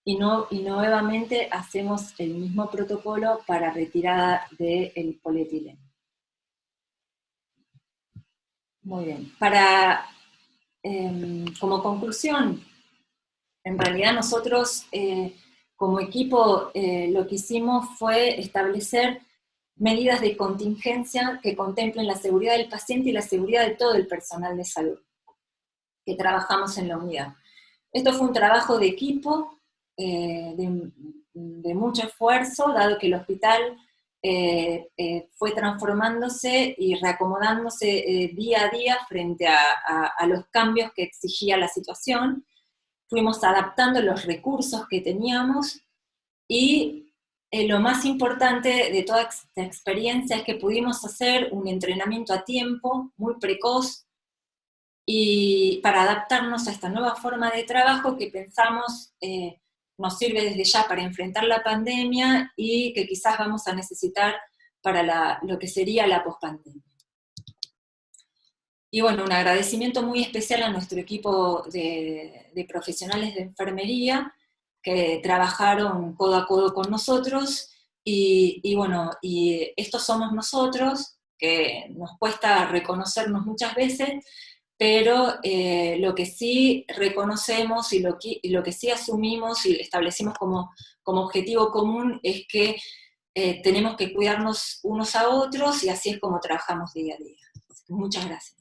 y nuevamente hacemos el mismo protocolo para retirada del polietileno. Muy bien. Como conclusión, en realidad nosotros como equipo lo que hicimos fue establecer medidas de contingencia que contemplen la seguridad del paciente y la seguridad de todo el personal de salud que trabajamos en la unidad. Esto fue un trabajo de equipo, de mucho esfuerzo, dado que el hospital fue transformándose y reacomodándose día a día frente a los cambios que exigía la situación. Fuimos adaptando los recursos que teníamos, y lo más importante de toda esta experiencia es que pudimos hacer un entrenamiento a tiempo, muy precoz, y para adaptarnos a esta nueva forma de trabajo que pensamos nos sirve desde ya para enfrentar la pandemia y que quizás vamos a necesitar para lo que sería la pospandemia. Y bueno, un agradecimiento muy especial a nuestro equipo de profesionales de enfermería que trabajaron codo a codo con nosotros, y bueno, y estos somos nosotros, que nos cuesta reconocernos muchas veces, pero lo que sí reconocemos y lo que sí asumimos y establecimos como objetivo común es que tenemos que cuidarnos unos a otros, y así es como trabajamos día a día. Muchas gracias.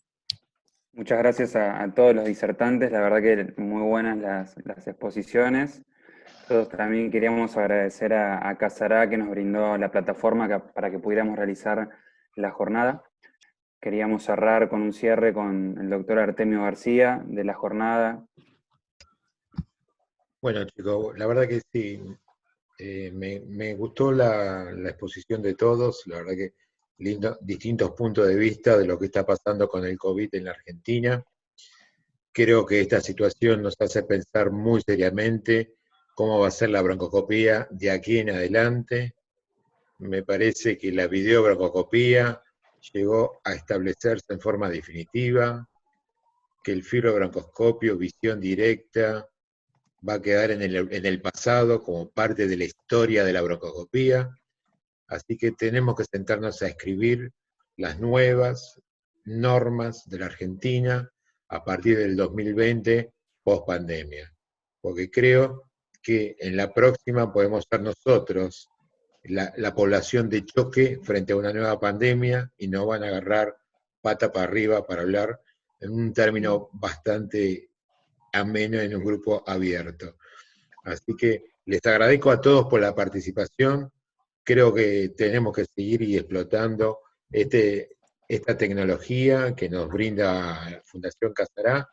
Muchas gracias a todos los disertantes, la verdad que muy buenas las exposiciones. Todos también queríamos agradecer a Casará, que nos brindó la plataforma para que pudiéramos realizar la jornada. Queríamos cerrar con un cierre con el doctor Artemio García de la jornada.
Bueno, chicos, la verdad que sí, me gustó la exposición de todos, la verdad que distintos puntos de vista de lo que está pasando con el COVID en la Argentina. Creo que esta situación nos hace pensar muy seriamente cómo va a ser la broncoscopía de aquí en adelante. Me parece que la videobroncoscopía llegó a establecerse en forma definitiva, que el fibrobroncoscopio, visión directa, va a quedar en el pasado como parte de la historia de la broncoscopía, así que tenemos que sentarnos a escribir las nuevas normas de la Argentina a partir del 2020, post pandemia, porque creo que en la próxima podemos ser nosotros la población de choque frente a una nueva pandemia, y no van a agarrar pata para arriba para hablar en un término bastante ameno en un grupo abierto. Así que les agradezco a todos por la participación. Creo que tenemos que seguir y explotando esta tecnología que nos brinda la Fundación Casará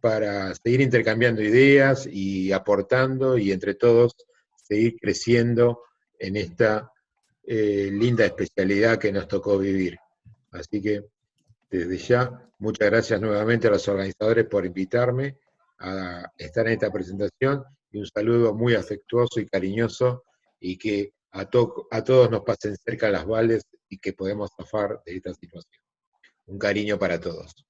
para seguir intercambiando ideas y aportando, y entre todos seguir creciendo en esta linda especialidad que nos tocó vivir. Así que desde ya, muchas gracias nuevamente a los organizadores por invitarme a estar en esta presentación, y un saludo muy afectuoso y cariñoso, y que a todos nos pasen cerca las balas y que podemos zafar de esta situación. Un cariño para todos.